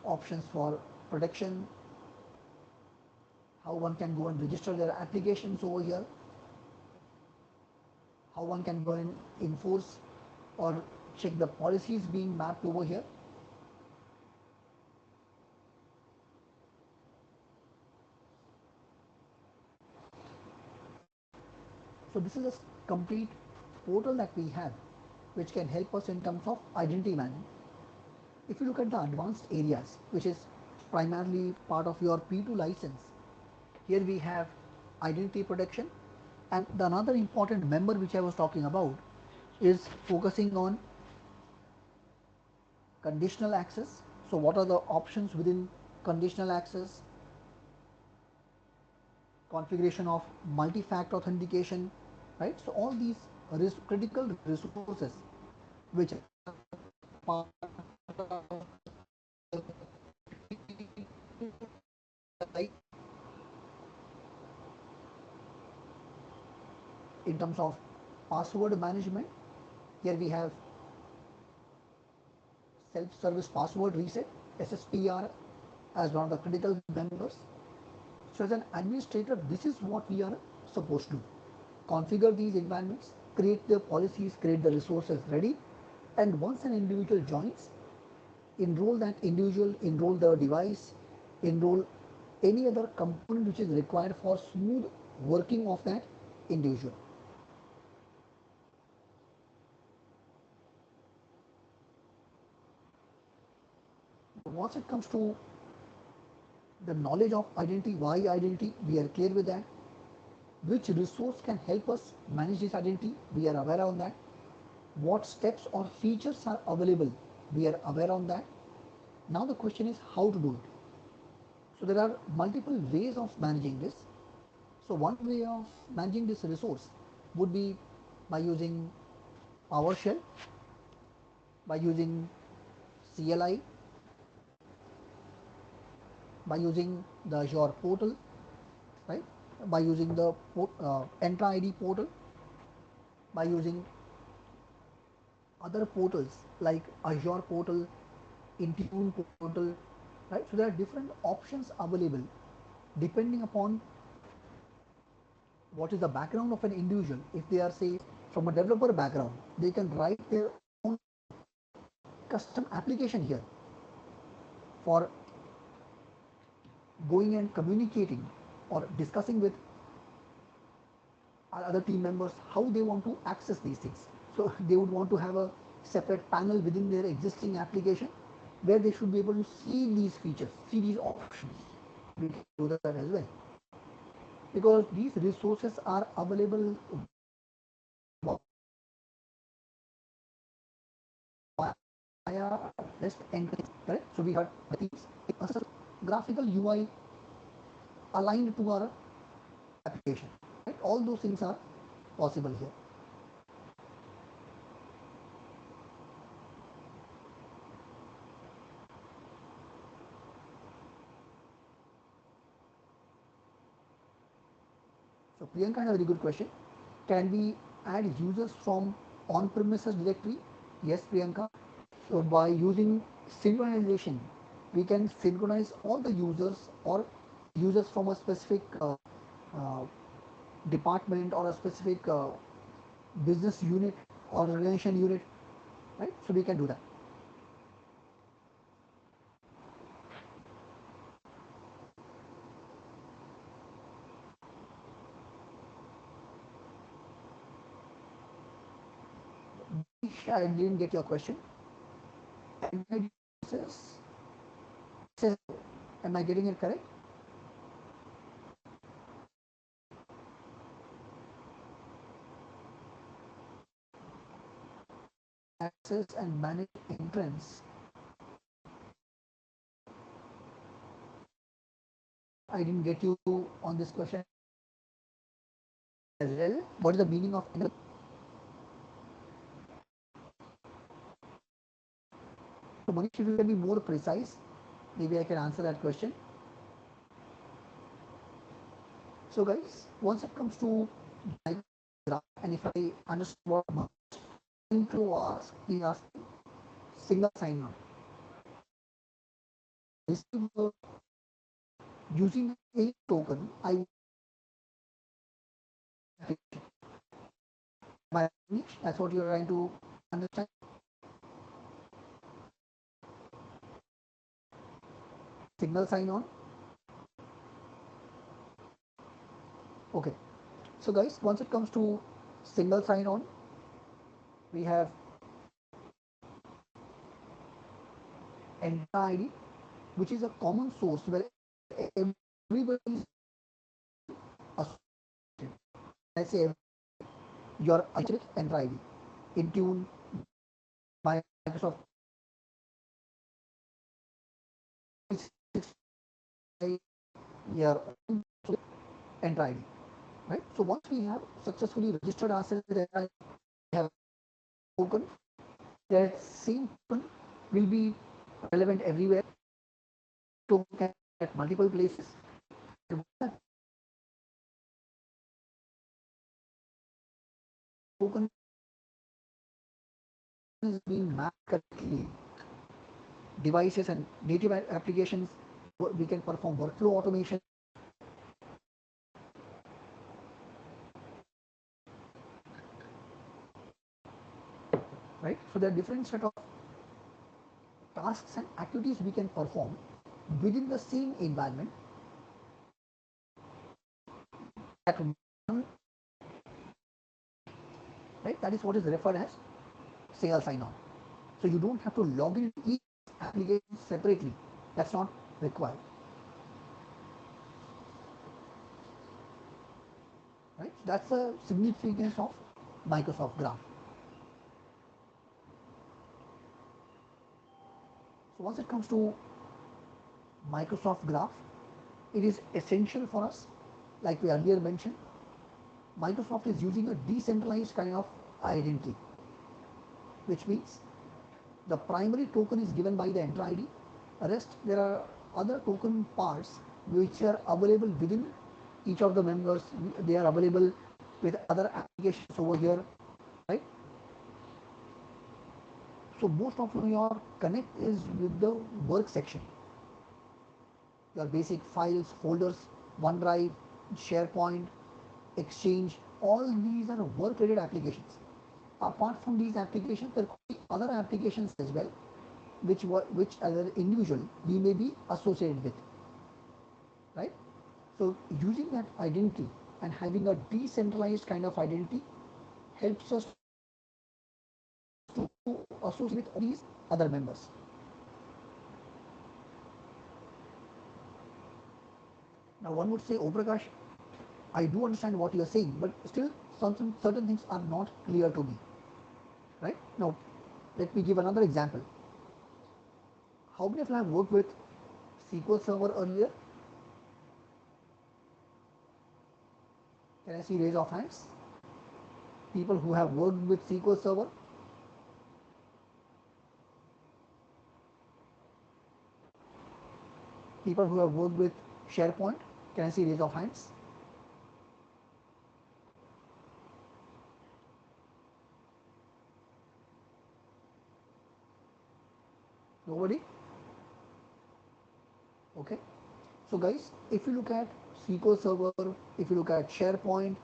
options for protection, how one can go and register their applications over here, how one can go and enforce or check the policies being mapped over here. So this is a complete portal that we have which can help us in terms of identity management. If you look at the advanced areas, which is primarily part of your P2 license, here we have identity protection, and the another important member which I was talking about is focusing on conditional access. So what are the options within conditional access, configuration of multi-factor authentication, right? So all these critical resources which are part like in terms of password management, here we have self-service password reset, SSPR, as one of the critical members. So as an administrator, this is what we are supposed to do. Configure these environments, create the policies, create the resources ready, and once an individual joins, enroll that individual, enroll the device, enroll any other component which is required for smooth working of that individual. Once it comes to the knowledge of identity, why identity, we are clear with that. Which resource can help us manage this identity, we are aware of that. What steps or features are available, we are aware of that. Now the question is how to do it. So there are multiple ways of managing this. So one way of managing this resource would be by using PowerShell, by using CLI, by using the Azure portal, right? By using the Entra ID portal, by using other portals like Azure portal, Intune portal, right? So there are different options available depending upon what is the background of an individual. If they are say from a developer background, they can write their own custom application here. for going and communicating or discussing with other team members how they want to access these things. So they would want to have a separate panel within their existing application where they should be able to see these features, see these options. We can do that as well because these resources are available via REST endpoints, correct? So we have these graphical UI aligned to our application, right? All those things are possible here. So Priyanka had a very good question. Can we add users from on-premises directory? Yes, Priyanka. So by using synchronization, we can synchronize all the users or users from a specific uh, department or a specific business unit or organization unit, right? So we can do that. I didn't get your question. Am I getting it correct? Access and manage entrance. I didn't get you on this question as well. What is the meaning of entrance? So Manish, if you can be more precise, maybe I can answer that question. So guys, once it comes to graph, and if I understand what I'm to ask, he asked single sign-on. This is using a token. That's what you're trying to understand. Single sign-on. Okay. So guys, once it comes to single sign-on, we have Entra ID, which is a common source where everybody is associated. I say your Entra ID, Intune, Microsoft your Entra ID, right? So once we have successfully registered ourselves with Entra ID, we have token. That same token will be relevant everywhere. Token at multiple places. Token is being mapped correctly. Devices and native applications, we can perform workflow automation. Right? So there are different set of tasks and activities we can perform within the same environment that right? That is what is referred as single sign-on. So you don't have to log in each application separately. That's not required. Right? So that's the significance of Microsoft Graph. So once it comes to Microsoft Graph, it is essential for us, like we earlier mentioned. Microsoft is using a decentralized kind of identity, which means the primary token is given by the Entra ID. Rest, there are other token parts which are available within each of the members. They are available with other applications over here, right? So most of your connect is with the work section. Your basic files, folders, OneDrive, SharePoint, Exchange, all these are work-related applications. Apart from these applications, there could be other applications as well, which other individual we may be associated with, right? So using that identity and having a decentralized kind of identity helps us to associate with all these other members. Now one would say, Oh Prakash, I do understand what you are saying, but still certain things are not clear to me. Right? Now let me give another example. How many of you have worked with SQL Server earlier? Can I see raise of hands? People who have worked with SQL Server. People who have worked with SharePoint. Can I see raise of hands? Nobody? Okay. So guys, if you look at SQL Server, if you look at SharePoint,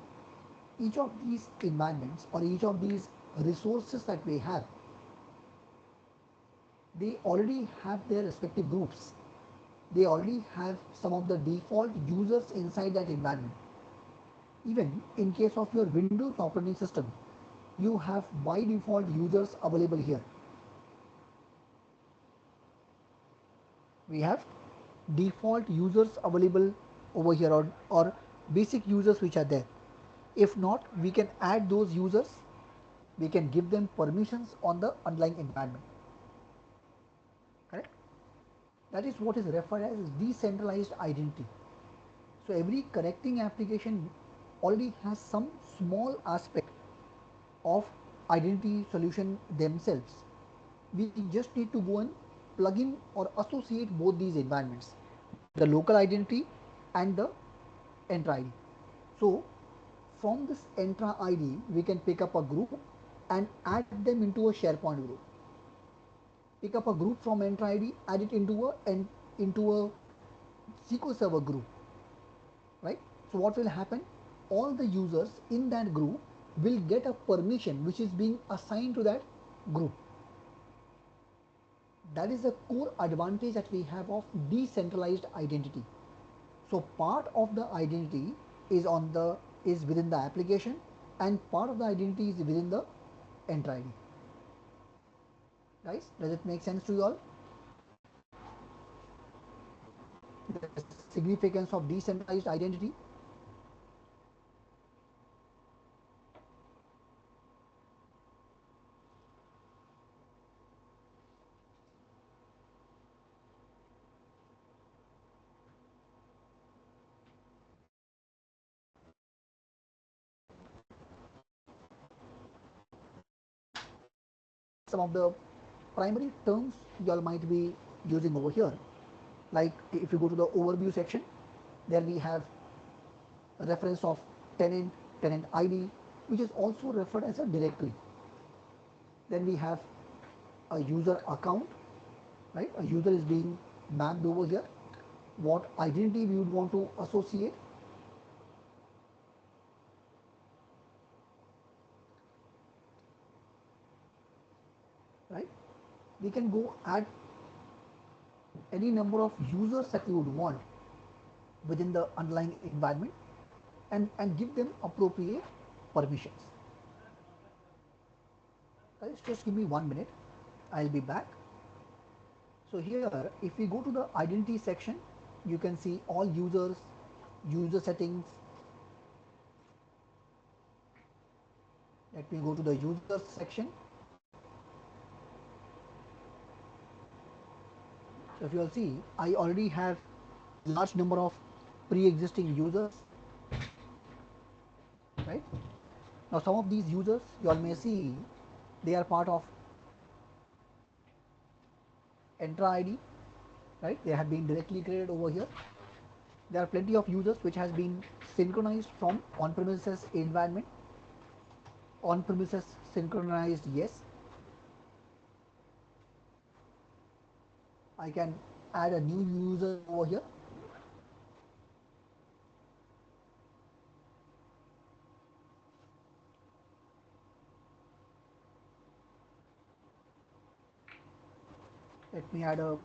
each of these environments or each of these resources that we have, they already have their respective groups. They already have some of the default users inside that environment. Even in case of your Windows operating system, you have by default users available here. We have default users available over here, or basic users which are there. If not, we can add those users, we can give them permissions on the underlying environment. Correct? That is what is referred as decentralized identity. So every correcting application already has some small aspect of identity solution themselves. We just need to go and plug in or associate both these environments, the local identity and the Entra ID. So from this Entra ID, we can pick up a group and add them into a SharePoint group. Pick up a group from Entra ID, add it into a SQL Server group, right? So what will happen? All the users in that group will get a permission which is being assigned to that group. That is the core advantage that we have of decentralized identity. So part of the identity is within the application, and part of the identity is within the Entra ID. Guys, does it make sense to you all? The significance of decentralized identity. Some of the primary terms you all might be using over here, like if you go to the overview section, there we have a reference of tenant ID, which is also referred as a directory. Then we have a user account, right? A user is being mapped over here. What identity we would want to associate. Right? We can go add any number of users that we would want within the underlying environment, and give them appropriate permissions. Guys, just give me 1 minute. I'll be back. So here, if we go to the identity section, you can see all users, user settings. Let me go to the users section. So if you will see, I already have a large number of pre-existing users, right? Now some of these users you all may see, they are part of Entra ID, right? They have been directly created over here. There are plenty of users which has been synchronized from on-premises environment. On-premises synchronized, yes. I can add a new user over here. Let me add a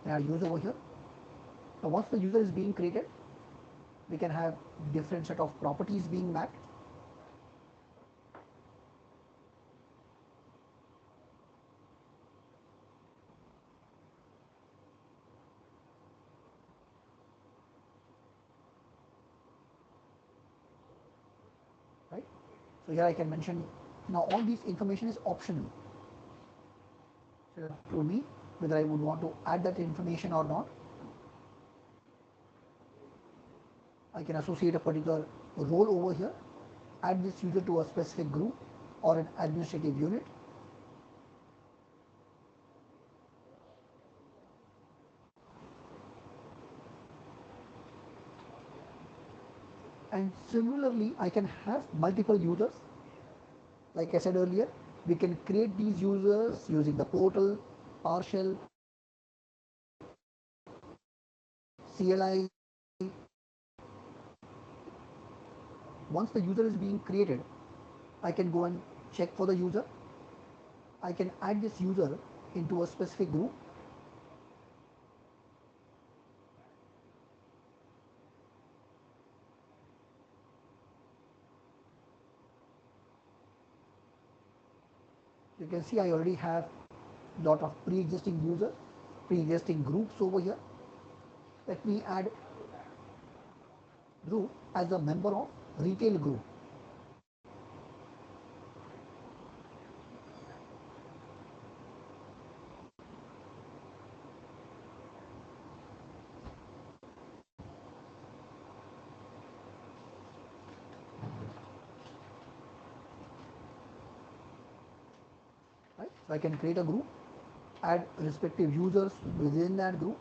add user over here. Now once the user is being created, we can have different set of properties being mapped. Right? So here I can mention, now all this information is optional. So to me whether I would want to add that information or not. I can associate a particular role over here, add this user to a specific group or an administrative unit. And similarly, I can have multiple users. Like I said earlier, we can create these users using the portal, PowerShell, CLI. Once the user is being created, I can go and check for the user. I can add this user into a specific group. You can see I already have lot of pre-existing users, pre-existing groups over here. Let me add group as a member of retail group. Right? So I can create a group, add respective users within that group.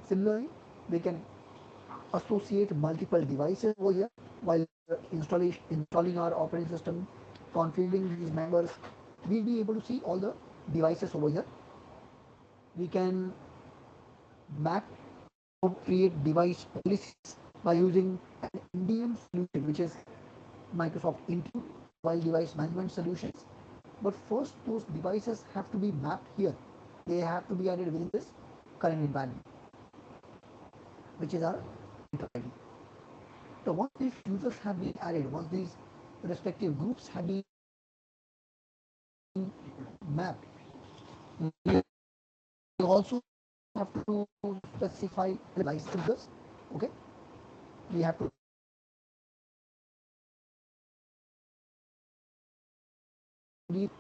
Similarly, we can associate multiple devices over here while installing our operating system, configuring these members. We'll be able to see all the devices over here. We can map or create device policies by using an MDM solution, which is Microsoft Intune mobile device management solutions. But first, those devices have to be mapped here. They have to be added within this current environment, which is our Entra ID. So once these users have been added, once these respective groups have been mapped, we also have to specify licenses. Okay, we have to leave.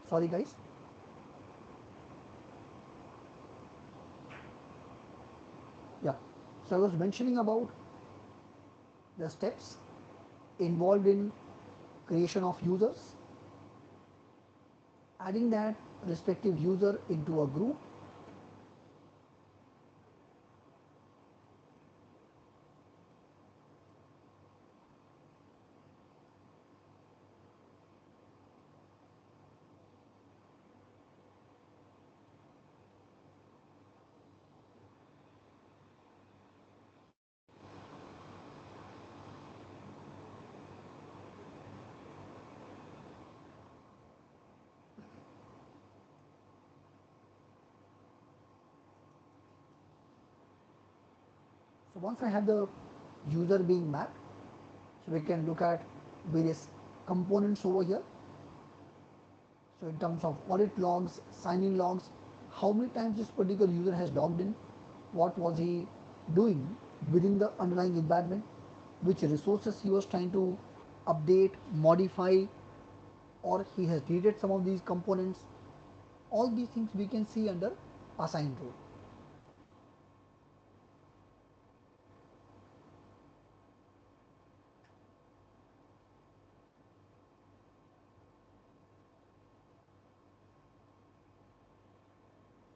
Sorry, guys. Yeah. So I was mentioning about the steps involved in creation of users, adding that respective user into a group. So once I have the user being mapped, so we can look at various components over here. So in terms of audit logs, sign-in logs, how many times this particular user has logged in, what was he doing within the underlying environment, which resources he was trying to update, modify, or he has deleted some of these components. All these things we can see under assigned role.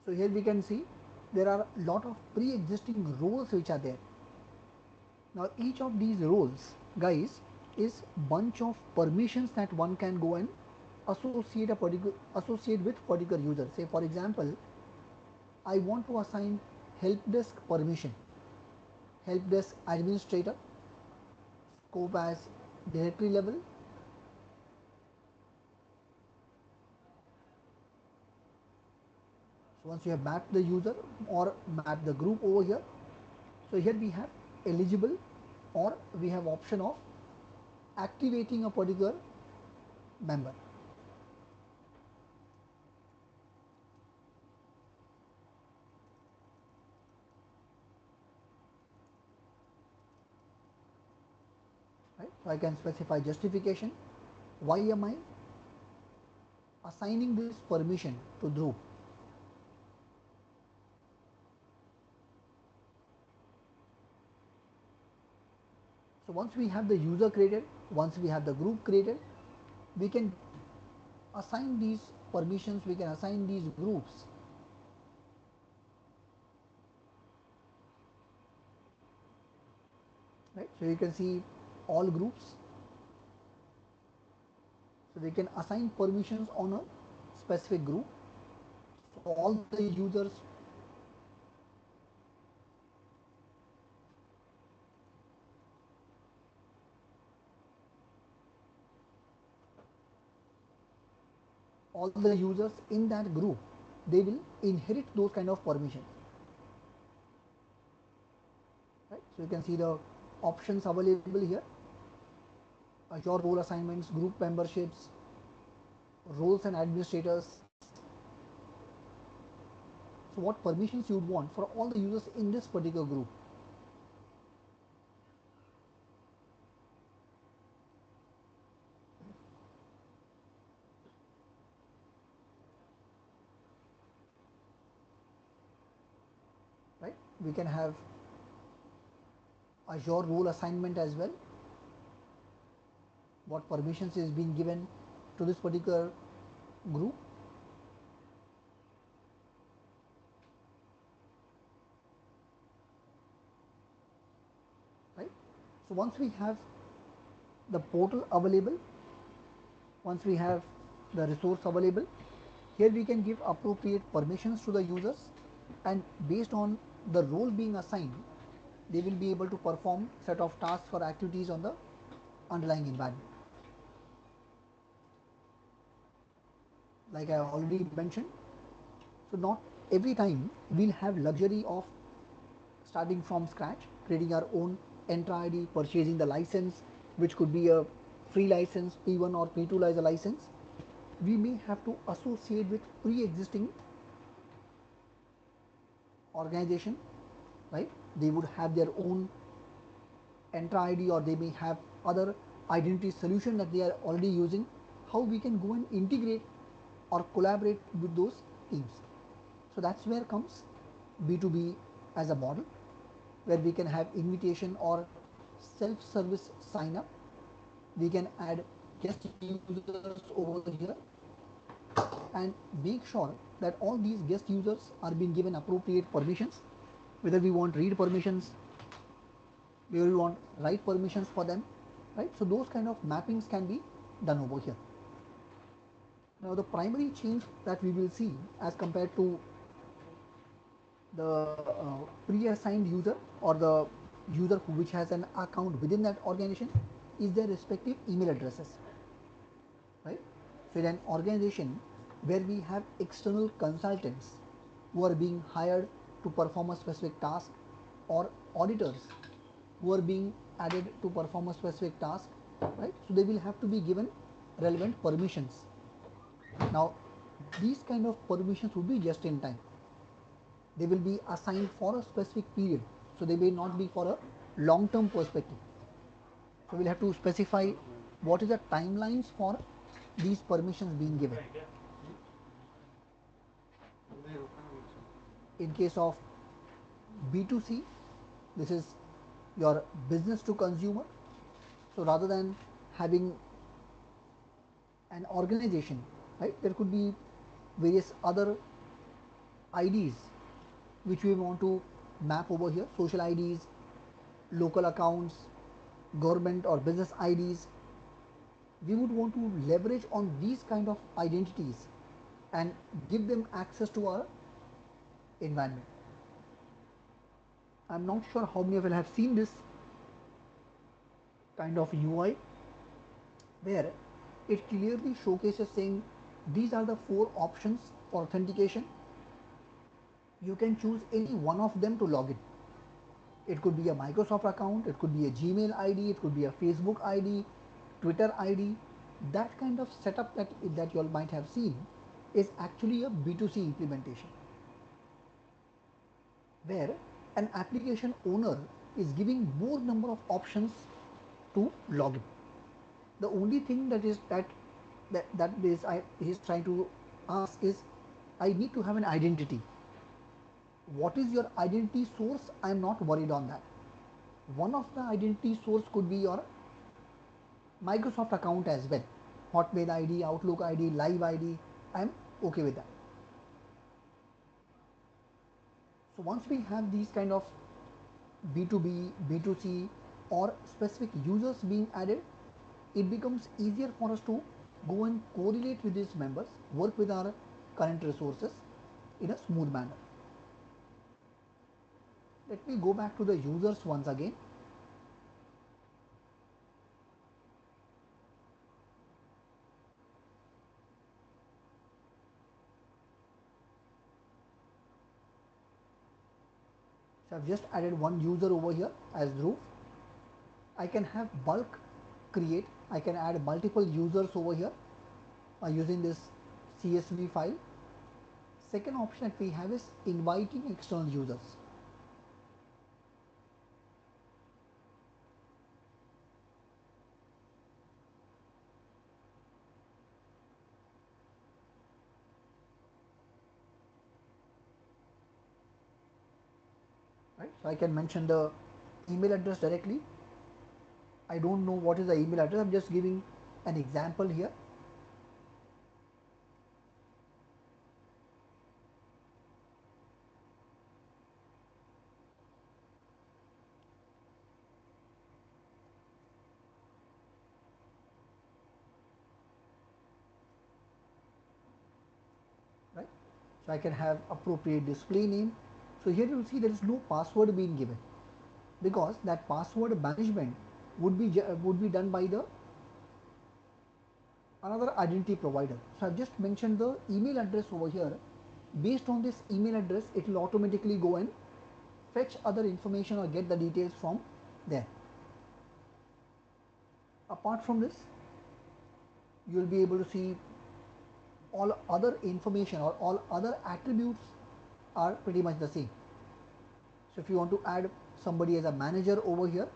So here we can see there are a lot of pre-existing roles which are there. Now each of these roles, guys, is bunch of permissions that one can go and associate with particular user. Say for example, I want to assign help desk permission, help desk administrator, scope as directory level. So once you have mapped the user or mapped the group over here, so here we have eligible, or we have option of activating a particular member. Right? So I can specify justification. Why am I assigning this permission to group? So once we have the user created, once we have the group created, we can assign these permissions, we can assign these groups. Right? So you can see all groups. So we can assign permissions on a specific group. So all the users, in that group, they will inherit those kind of permissions. Right? So you can see the options available here. Your role assignments, group memberships, roles and administrators. So what permissions you would want for all the users in this particular group. Right? We can have Azure role assignment as well. What permissions is being given to this particular group. Right? So once we have the portal available, once we have the resource available, here we can give appropriate permissions to the users, and based on the role being assigned, they will be able to perform set of tasks or activities on the underlying environment. Like I already mentioned, so not every time we'll have luxury of starting from scratch, creating our own Entra ID, purchasing the license, which could be a free license, P1 or P2 license. We may have to associate with pre-existing organization, right? They would have their own Entra ID, or they may have other identity solution that they are already using. How we can go and integrate or collaborate with those teams. So that's where comes B2B as a model, where we can have invitation or self-service sign up. We can add guest users over here. and make sure that all these guest users are being given appropriate permissions, whether we want read permissions, whether we want write permissions for them, right? So those kind of mappings can be done over here. Now the primary change that we will see as compared to the pre-assigned user or the user which has an account within that organization is their respective email addresses, right? So in an organization where we have external consultants who are being hired to perform a specific task, or auditors who are being added to perform a specific task, right? So they will have to be given relevant permissions. Now these kind of permissions will be just in time. They will be assigned for a specific period, so they may not be for a long term perspective. So we'll have to specify what is the timelines for these permissions being given. In case of B2C, this is your business to consumer. So rather than having an organization, right, there could be various other IDs which we want to map over here, social IDs, local accounts, government or business IDs. We would want to leverage on these kind of identities and give them access to our environment. I'm not sure how many of you have seen this kind of UI where it clearly showcases saying these are the 4 options for authentication. You can choose any one of them to log in. It could be a Microsoft account, it could be a Gmail ID, it could be a Facebook ID, Twitter ID. That kind of setup that you all might have seen is actually a B2C implementation where an application owner is giving more number of options to log in. The only thing he's trying to ask is, I need to have an identity. What is your identity source? I am not worried on that. One of the identity source could be your Microsoft account as well. Hotmail ID, Outlook ID, Live ID. I am okay with that. So once we have these kind of B2B, B2C or specific users being added, it becomes easier for us to go and correlate with these members, work with our current resources in a smooth manner. Let me go back to the users once again. So I've just added one user over here as Dhruv. I can have bulk create. I can add multiple users over here using this CSV file. Second option that we have is inviting external users. Right? So I can mention the email address directly. I don't know what is the email address. I'm just giving an example here. Right? So I can have appropriate display name. So here you will see there is no password being given because that password management would be done by the another identity provider. So I've just mentioned the email address over here. Based on this email address, it will automatically go and fetch other information or get the details from there. Apart from this, you will be able to see all other information or all other attributes are pretty much the same. So if you want to add somebody as a manager over here,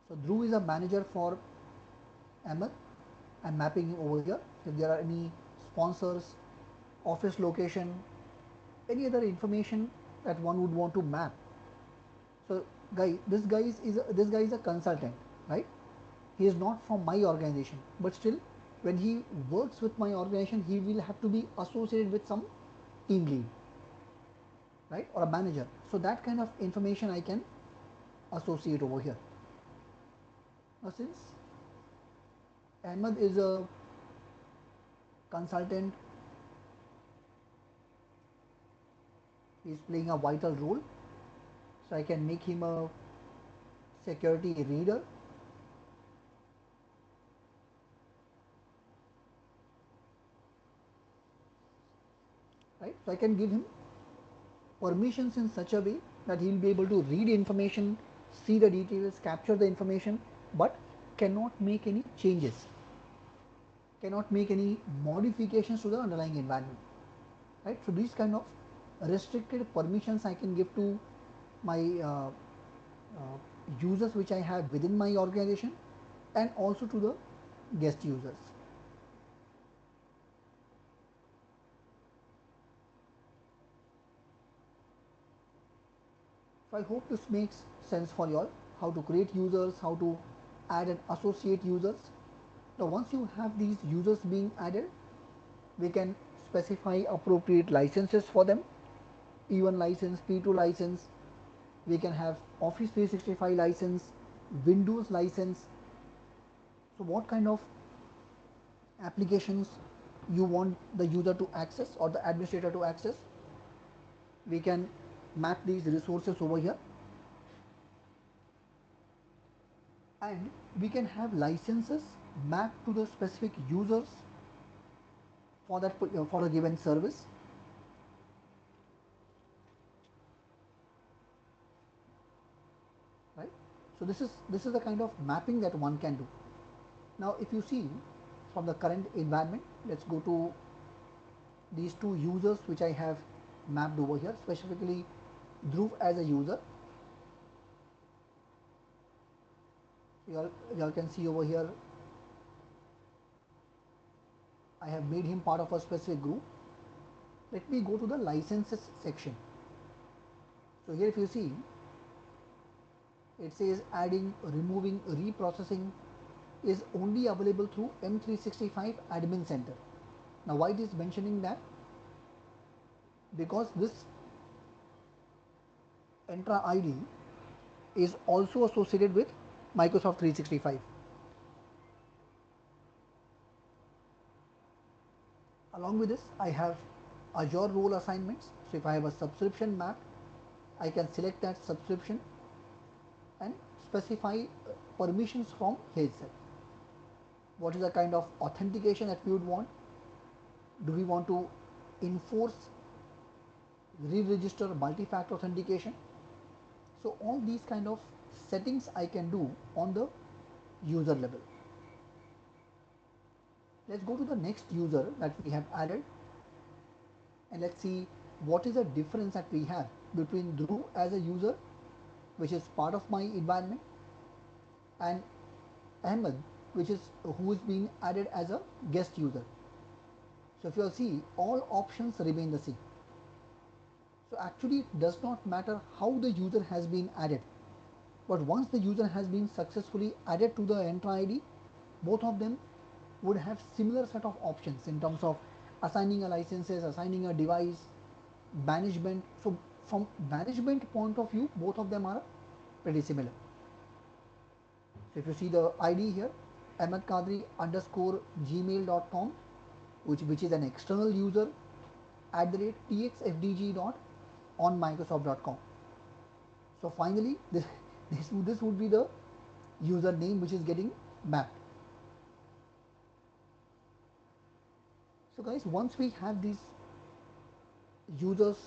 so Dhruv is a manager for ML. I'm mapping him over here. If there are any sponsors, office location, any other information that one would want to map. So this guy is a consultant, right? He is not from my organization, but still, when he works with my organization, he will have to be associated with some team lead, right, or a manager. So that kind of information I can associate over here. Now, since Ahmed is a consultant, he is playing a vital role. So I can make him a security reader, right? So I can give him permissions in such a way that he will be able to read information, see the details, capture the information, but cannot make any changes, cannot make any modifications to the underlying environment, right? So these kind of restricted permissions I can give to my users which I have within my organization, and also to the guest users. So I hope this makes sense for you all, how to create users, how to add and associate users. Now once you have these users being added, we can specify appropriate licenses for them, E1 license, P2 license, we can have Office 365 license, Windows license. So what kind of applications you want the user to access or the administrator to access, we can map these resources over here, and we can have licenses mapped to the specific users for a given service. Right, so this is the kind of mapping that one can do. Now if you see from the current environment, let's go to these two users which I have mapped over here, specifically Dhruv as a user. You all can see over here I have made him part of a specific group. Let me go to the licenses section. So here if you see, it says adding, removing, reprocessing is only available through M365 admin center. Now why it is mentioning that? Because this Entra ID is also associated with Microsoft 365. Along with this, I have Azure role assignments. So if I have a subscription map, I can select that subscription and specify permissions from here itself. What is the kind of authentication that we would want? Do we want to enforce re-register multi-factor authentication? So all these kind of settings I can do on the user level. Let's go to the next user that we have added, and let's see what is the difference that we have between Dhruv as a user, which is part of my environment, and Ahmed, which is who is being added as a guest user. So if you'll see, all options remain the same. So actually it does not matter how the user has been added, but once the user has been successfully added to the Entra ID, both of them would have similar set of options in terms of assigning a licenses, assigning a device, management. So from management point of view, both of them are pretty similar. So if you see the ID here, Ahmed Kadri underscore gmail.com, which is an external user, at the rate txfdg dot on microsoft.com. So finally, this would be the username which is getting mapped. So guys, once we have these users,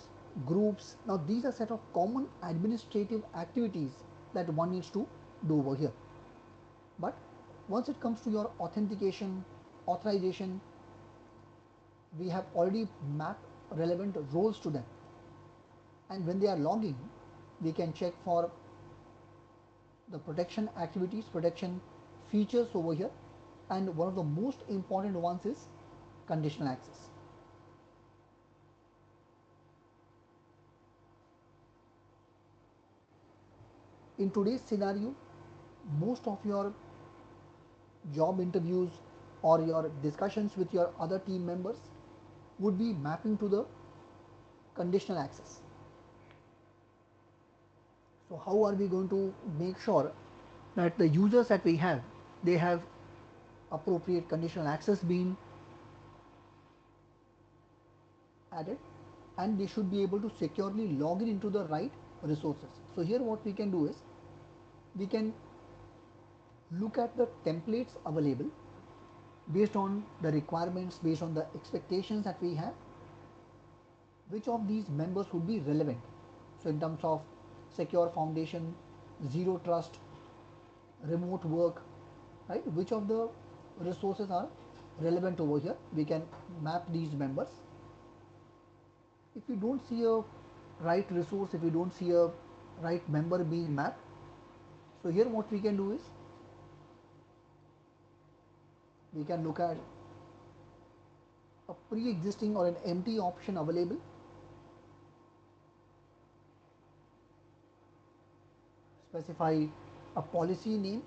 groups, now these are set of common administrative activities that one needs to do over here. But once it comes to your authentication, authorization, we have already mapped relevant roles to them. And when they are logging, we can check for the protection activities, protection features over here. And one of the most important ones is conditional access. In today's scenario, most of your job interviews or your discussions with your other team members would be mapping to the conditional access. So how are we going to make sure that the users that we have, they have appropriate conditional access being added, and they should be able to securely log in into the right resources. So here what we can do is we can look at the templates available based on the requirements, based on the expectations that we have, which of these members would be relevant. So in terms of secure foundation, zero trust, remote work, right? Which of the resources are relevant over here? We can map these members. If you don't see a right resource, if you don't see a right member being mapped, so here what we can do is we can look at a pre-existing or an empty option available, specify a policy name,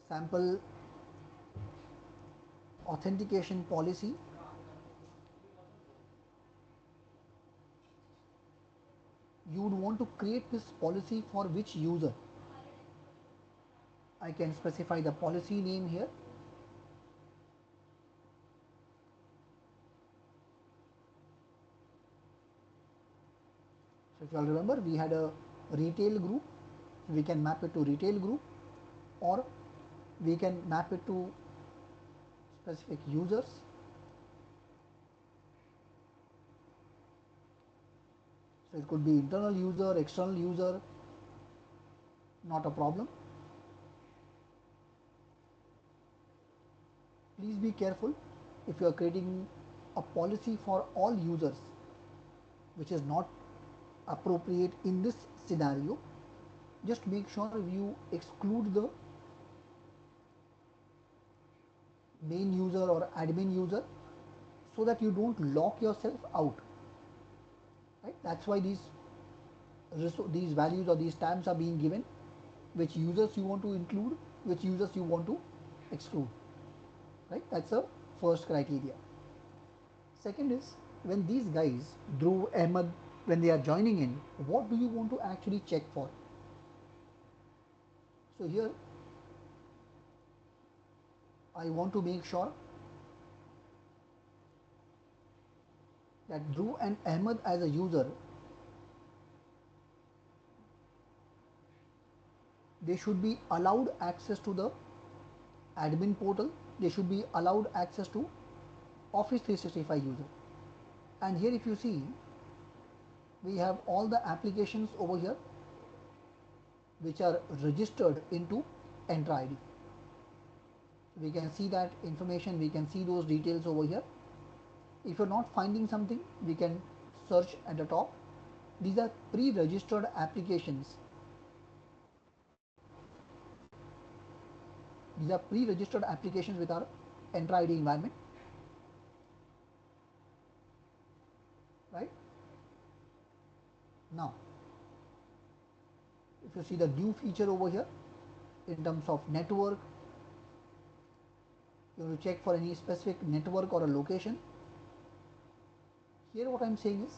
sample authentication policy, you would want to create this policy for which user. I can specify the policy name here. So if you all remember, we had a retail group, we can map it to retail group, or we can map it to specific users. So it could be internal user, external user, not a problem. Please be careful if you are creating a policy for all users, which is not appropriate in this scenario. Just make sure you exclude the main user or admin user so that you don't lock yourself out. Right? That's why these values or these tabs are being given, which users you want to include, which users you want to exclude. Right? That's the first criteria. Second is, when these guys, Dhruv, Ahmed, when they are joining in, what do you want to actually check for? So here I want to make sure that Dhruv and Ahmed as a user, they should be allowed access to the admin portal. They should be allowed access to Office 365 user. And here if you see, we have all the applications over here which are registered into Entra ID. We can see that information, we can see those details over here. If you're not finding something, we can search at the top. These are pre-registered applications. These are pre-registered applications with our Entra ID environment. Right? Now, if you see the new feature over here, in terms of network, you have to check for any specific network or a location. Here what I am saying is,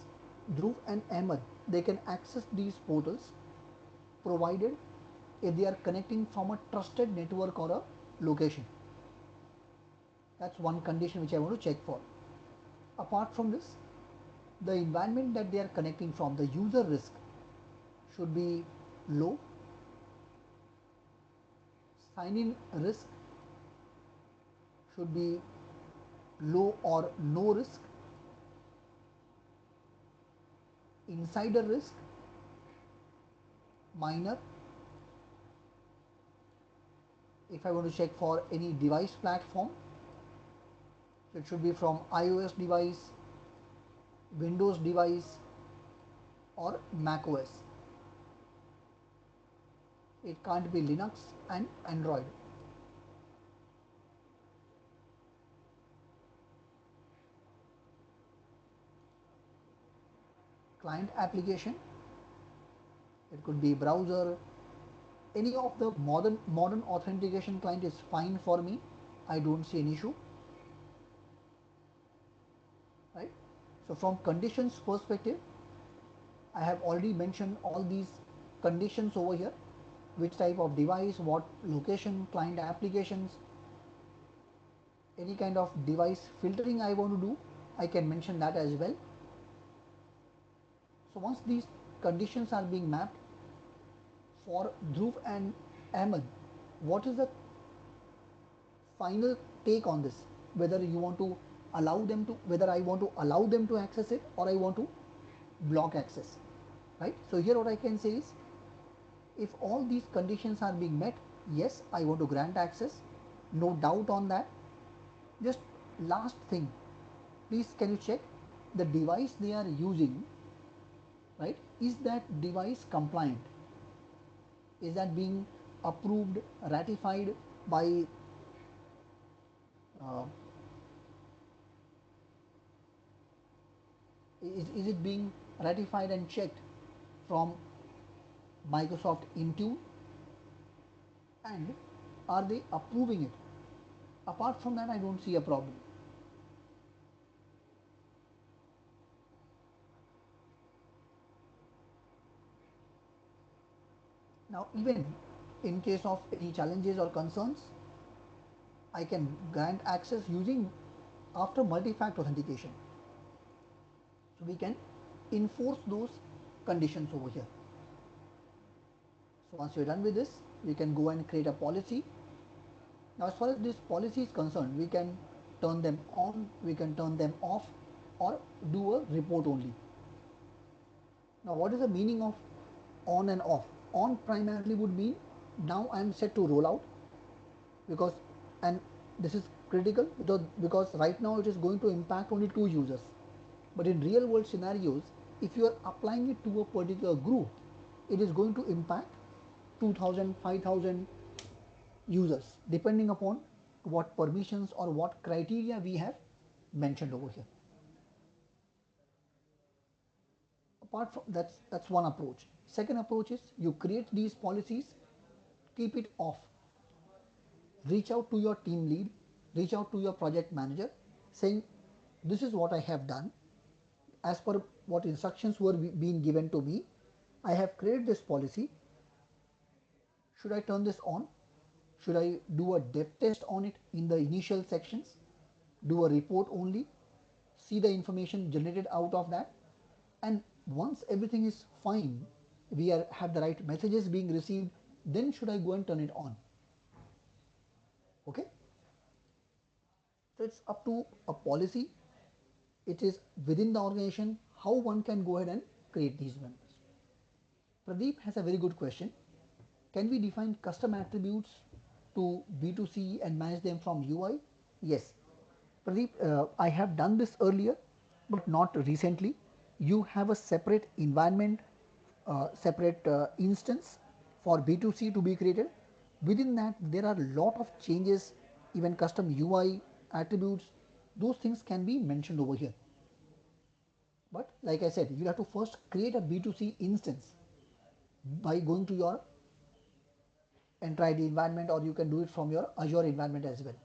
Dhruv and Ahmed, they can access these portals provided if they are connecting from a trusted network or a location. That's one condition which I want to check for. Apart from this, the environment that they are connecting from, the user risk should be low, sign-in risk should be low or no risk, insider risk minor. If I want to check for any device platform, it should be from iOS device, Windows device, or Mac OS. It can't be Linux and Android. client application, it could be browser, any of the modern authentication client is fine for me. I don't see an issue, right? So from conditions perspective, I have already mentioned all these conditions over here, which type of device, what location, client applications, any kind of device filtering I want to do, I can mention that as well. So once these conditions are being mapped for Dhruv and Ahmed, what is the final take on this? Whether you want to allow them to, whether I want to allow them to access it or I want to block access, right? So here what I can say is, if all these conditions are being met, yes, I want to grant access, no doubt on that. Just last thing, please can you check the device they are using, right? Is that device compliant? Is that being approved, ratified by uh, is it being ratified and checked from Microsoft Intune, and are they approving it? Apart from that, I don't see a problem. Now, even in case of any challenges or concerns, I can grant access using after multi-factor authentication. So we can enforce those conditions over here. So once you're done with this, we can go and create a policy. Now, as far as this policy is concerned, we can turn them on, we can turn them off, or do a report only. Now, what is the meaning of on and off? On primarily would mean now I am set to roll out, because, and this is critical because right now it is going to impact only 2 users. But in real world scenarios, if you are applying it to a particular group, it is going to impact 2000, 5000 users, depending upon what permissions or what criteria we have mentioned over here. Apart from that's one approach. Second approach is you create these policies, keep it off, reach out to your team lead, reach out to your project manager, saying this is what I have done as per what instructions were being given to me. I have created this policy. Should I turn this on? Should I do a depth test on it in the initial sections? Do a report only? See the information generated out of that? And once everything is fine, have the right messages being received, then should I go and turn it on? Okay? So it's up to a policy. It is within the organization how one can go ahead and create these members. Pradeep has a very good question. Can we define custom attributes to B2C and manage them from UI? Yes. Pradeep, I have done this earlier, but not recently. You have a separate environment, separate instance for B2C to be created. Within that, there are a lot of changes, even custom UI attributes. Those things can be mentioned over here. But like I said, you have to first create a B2C instance by going to your Entra ID environment, or you can do it from your Azure environment as well.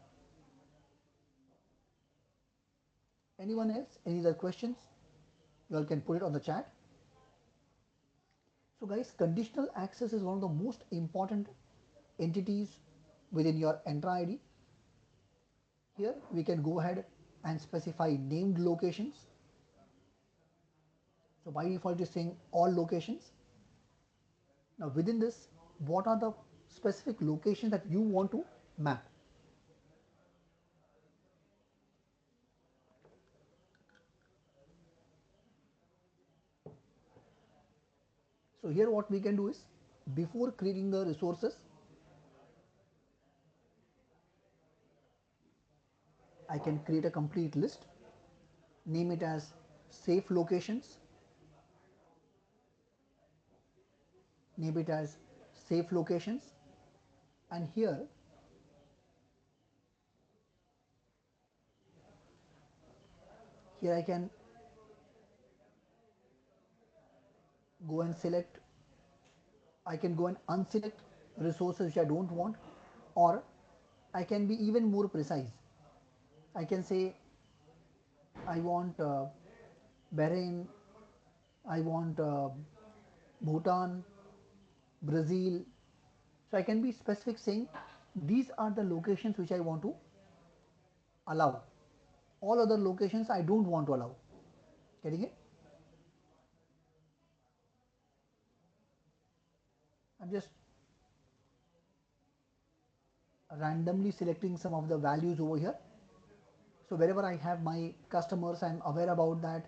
Anyone else? Any other questions? You all can put it on the chat. So guys, conditional access is one of the most important entities within your Entra ID. Here we can go ahead and specify named locations. So by default it is saying all locations. Now within this, what are the specific locations that you want to map? So here what we can do is, before creating the resources, I can create a complete list, name it as safe locations, name it as safe locations, and here I can go and select, I can go and unselect resources which I don't want, or I can be even more precise. I can say I want Bahrain, I want Bhutan, Brazil. So I can be specific saying these are the locations which I want to allow. All other locations I don't want to allow. Getting it? I'm just randomly selecting some of the values over here. So wherever I have my customers, I'm aware about that.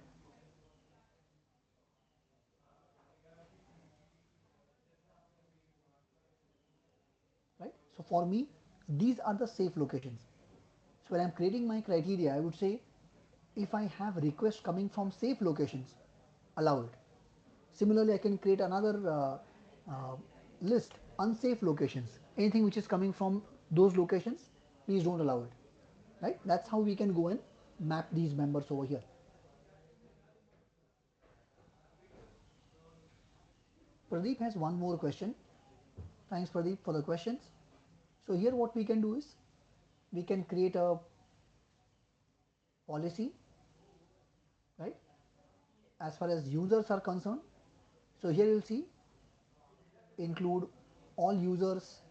Right? So for me, these are the safe locations. So when I'm creating my criteria, I would say if I have requests coming from safe locations, allow it. Similarly, I can create another list, unsafe locations. Anything which is coming from those locations, please don't allow it. Right? That's how we can go and map these members over here. Pradeep has one more question. Thanks Pradeep for the questions. So here what we can do is we can create a policy, right, as far as users are concerned. So here you'll see include all users,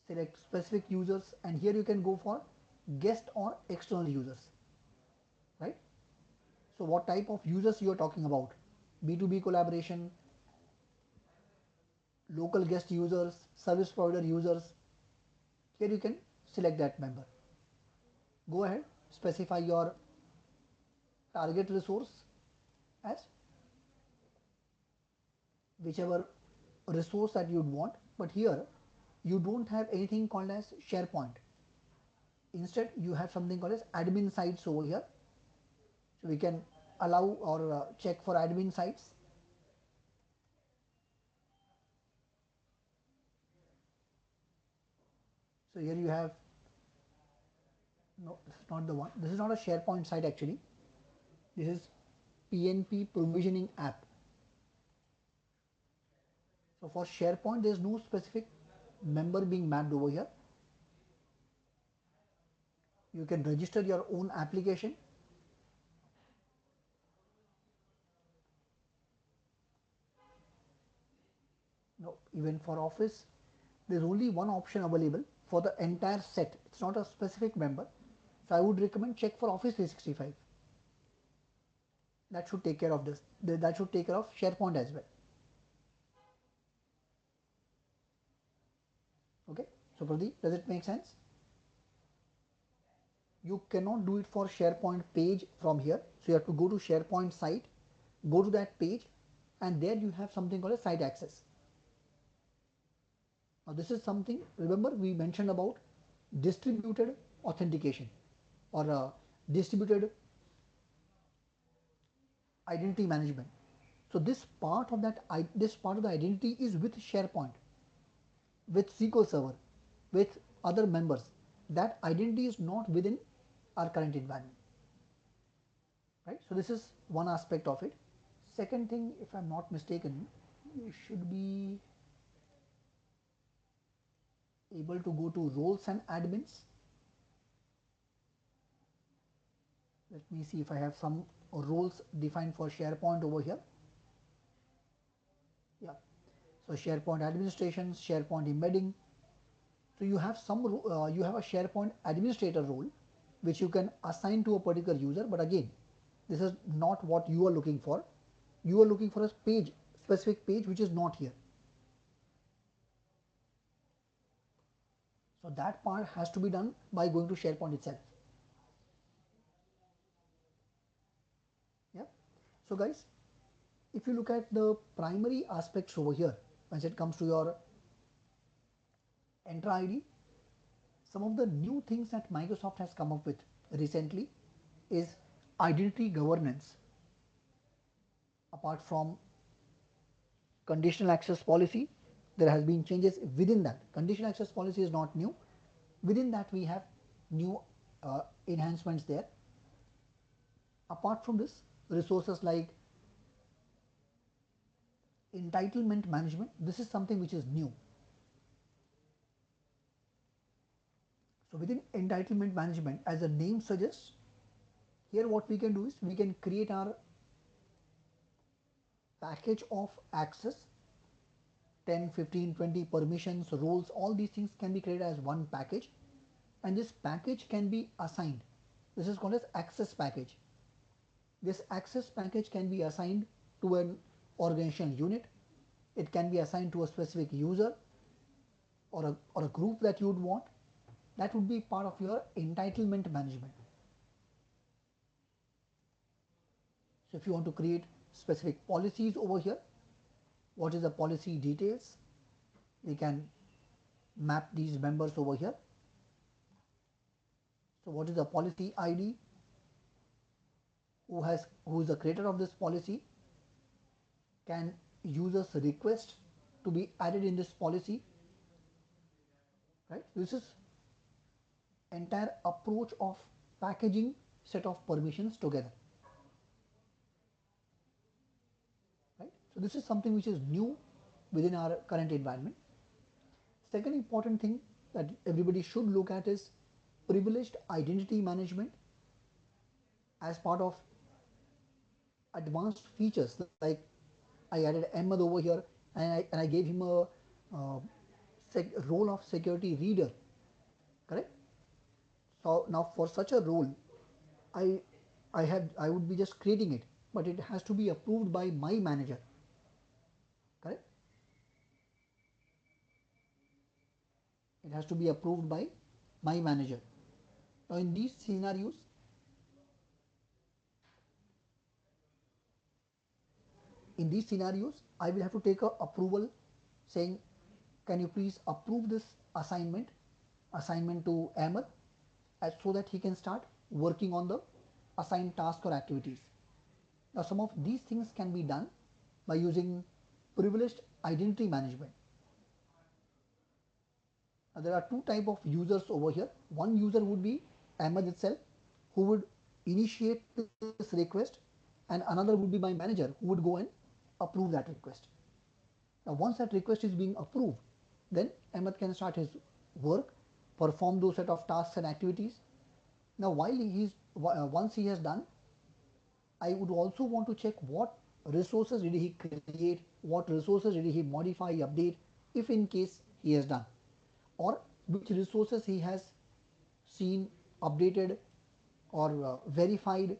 select specific users, and here you can go for guest or external users, right? So what type of users you are talking about? B2B collaboration, local guest users, service provider users. Here you can select that member. Go ahead, specify your target resource as whichever resource that you'd want, but here you don't have anything called as SharePoint. Instead you have something called as admin sites over here. So we can allow or check for admin sites. So here you have, no, this is not the one, this is not a SharePoint site actually, this is PNP provisioning app. So for SharePoint there is no specific member being mapped over here. You can register your own application. No, even for Office there is only one option available for the entire set, it's not a specific member. So I would recommend check for Office 365. That should take care of this, that should take care of SharePoint as well. Okay, so Pradeep, does it make sense? You cannot do it for SharePoint page from here. So you have to go to SharePoint site, go to that page, and there you have something called a site access. Now this is something, remember we mentioned about distributed authentication or distributed identity management. So this part of that, this part of the identity is with SharePoint, with SQL Server, with other members. That identity is not within our current environment. Right? So this is one aspect of it. Second thing, if I'm not mistaken, you should be able to go to roles and admins. Let me see if I have some roles defined for SharePoint over here. Yeah. So SharePoint administration, SharePoint embedding. So you have you have a SharePoint administrator role, which you can assign to a particular user. But again, this is not what you are looking for. You are looking for a page, specific page, which is not here. So that part has to be done by going to SharePoint itself. Yeah. So guys, if you look at the primary aspects over here, when it comes to your Entra ID, some of the new things that Microsoft has come up with recently is identity governance. Apart from conditional access policy, there has been changes within that. Conditional access policy is not new. Within that we have new enhancements there. Apart from this, resources like Entitlement management, this is something which is new. So within entitlement management, as the name suggests, here what we can do is we can create our package of access, 10, 15, 20 permissions, roles, all these things can be created as one package, and this package can be assigned. This is called as access package. This access package can be assigned to an organizational unit. It can be assigned to a specific user or a group that you would want. That would be part of your entitlement management. So if you want to create specific policies over here, what is the policy details? We can map these members over here. So what is the policy ID? Who is the creator of this policy? Can users request to be added in this policy? Right? This is entire approach of packaging set of permissions together. Right? So this is something which is new within our current environment. Second important thing that everybody should look at is privileged identity management as part of advanced features. Like I added Ahmed over here, and I gave him a role of security reader, correct? So now for such a role, I I would be just creating it, but it has to be approved by my manager, correct? It has to be approved by my manager. Now in these scenarios, I will have to take a approval saying, can you please approve this assignment to Ahmed, so that he can start working on the assigned task or activities. Now some of these things can be done by using privileged identity management. Now, there are two type of users over here. One user would be Ahmed itself, who would initiate this request, and another would be my manager, who would go and approve that request. Now once that request is being approved, then Ahmed can start his work, perform those set of tasks and activities. Now once he has done, I would also want to check what resources did he create, what resources did he modify, update, if in case he has done, or which resources he has seen, updated, or verified,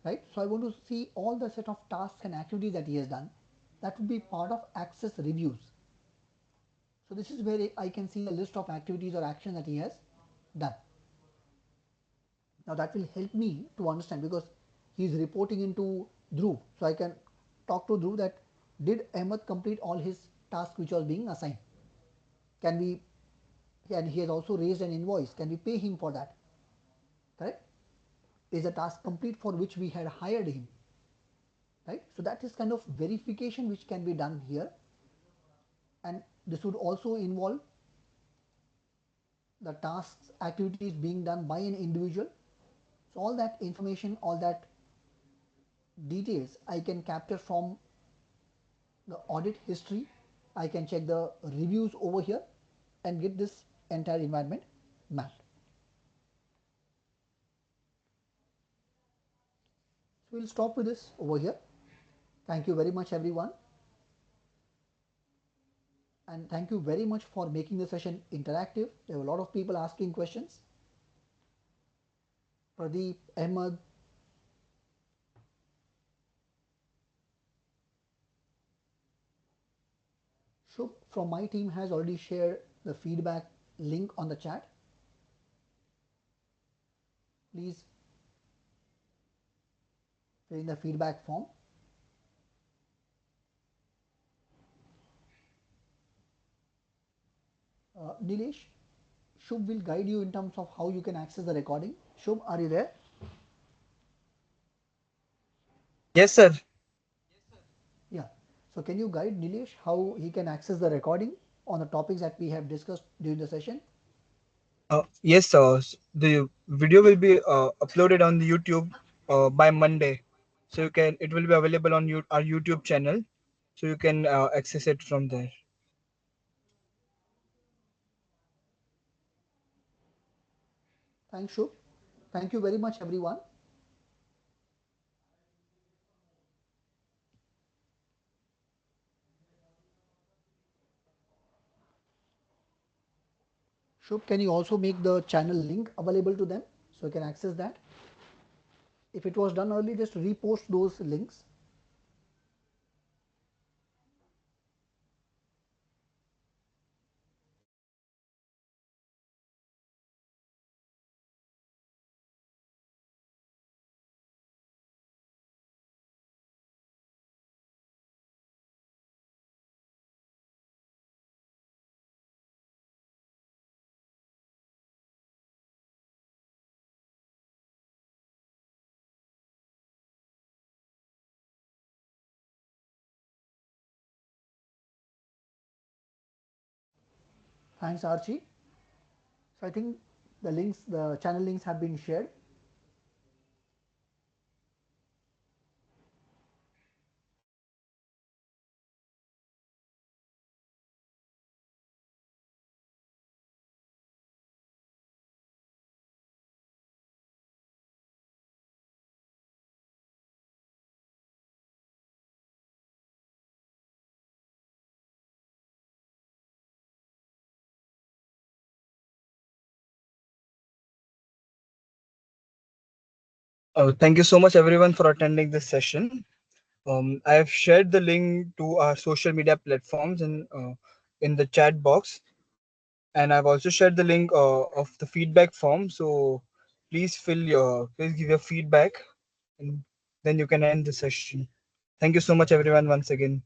right? So I want to see all the set of tasks and activities that he has done. That would be part of access reviews. So this is where I can see a list of activities or action that he has done. Now that will help me to understand, because he is reporting into Dhruv. So I can talk to Dhruv that did Ahmed complete all his tasks which was being assigned? Can we, and he has also raised an invoice. Can we pay him for that? Correct? Is the task complete for which we had hired him? Right? So that is kind of verification which can be done here, and this would also involve the tasks, activities being done by an individual. So all that information, all that details I can capture from the audit history. I can check the reviews over here and get this entire environment mapped. So we'll stop with this over here. Thank you very much everyone, and thank you very much for making the session interactive. There were a lot of people asking questions. Pradeep, Ahmed, Shub from my team has already shared the feedback link on the chat. Please fill in the feedback form. Nilesh, Shub will guide you in terms of how you can access the recording. Shub, are you there? Yes, sir. Yeah. So can you guide Nilesh how he can access the recording on the topics that we have discussed during the session? Yes, sir. The video will be uploaded on the YouTube by Monday, so it will be available on our YouTube channel. so you can access it from there. Thanks, Shub. Thank you very much, everyone. Shub, can you also make the channel link available to them so you can access that? If it was done early, just repost those links. Thanks, Archie. So I think the channel links have been shared. Thank you so much, everyone, for attending this session. I have shared the link to our social media platforms in the chat box, and I've also shared the link of the feedback form. So please give your feedback, and then you can end the session. Thank you so much, everyone, once again.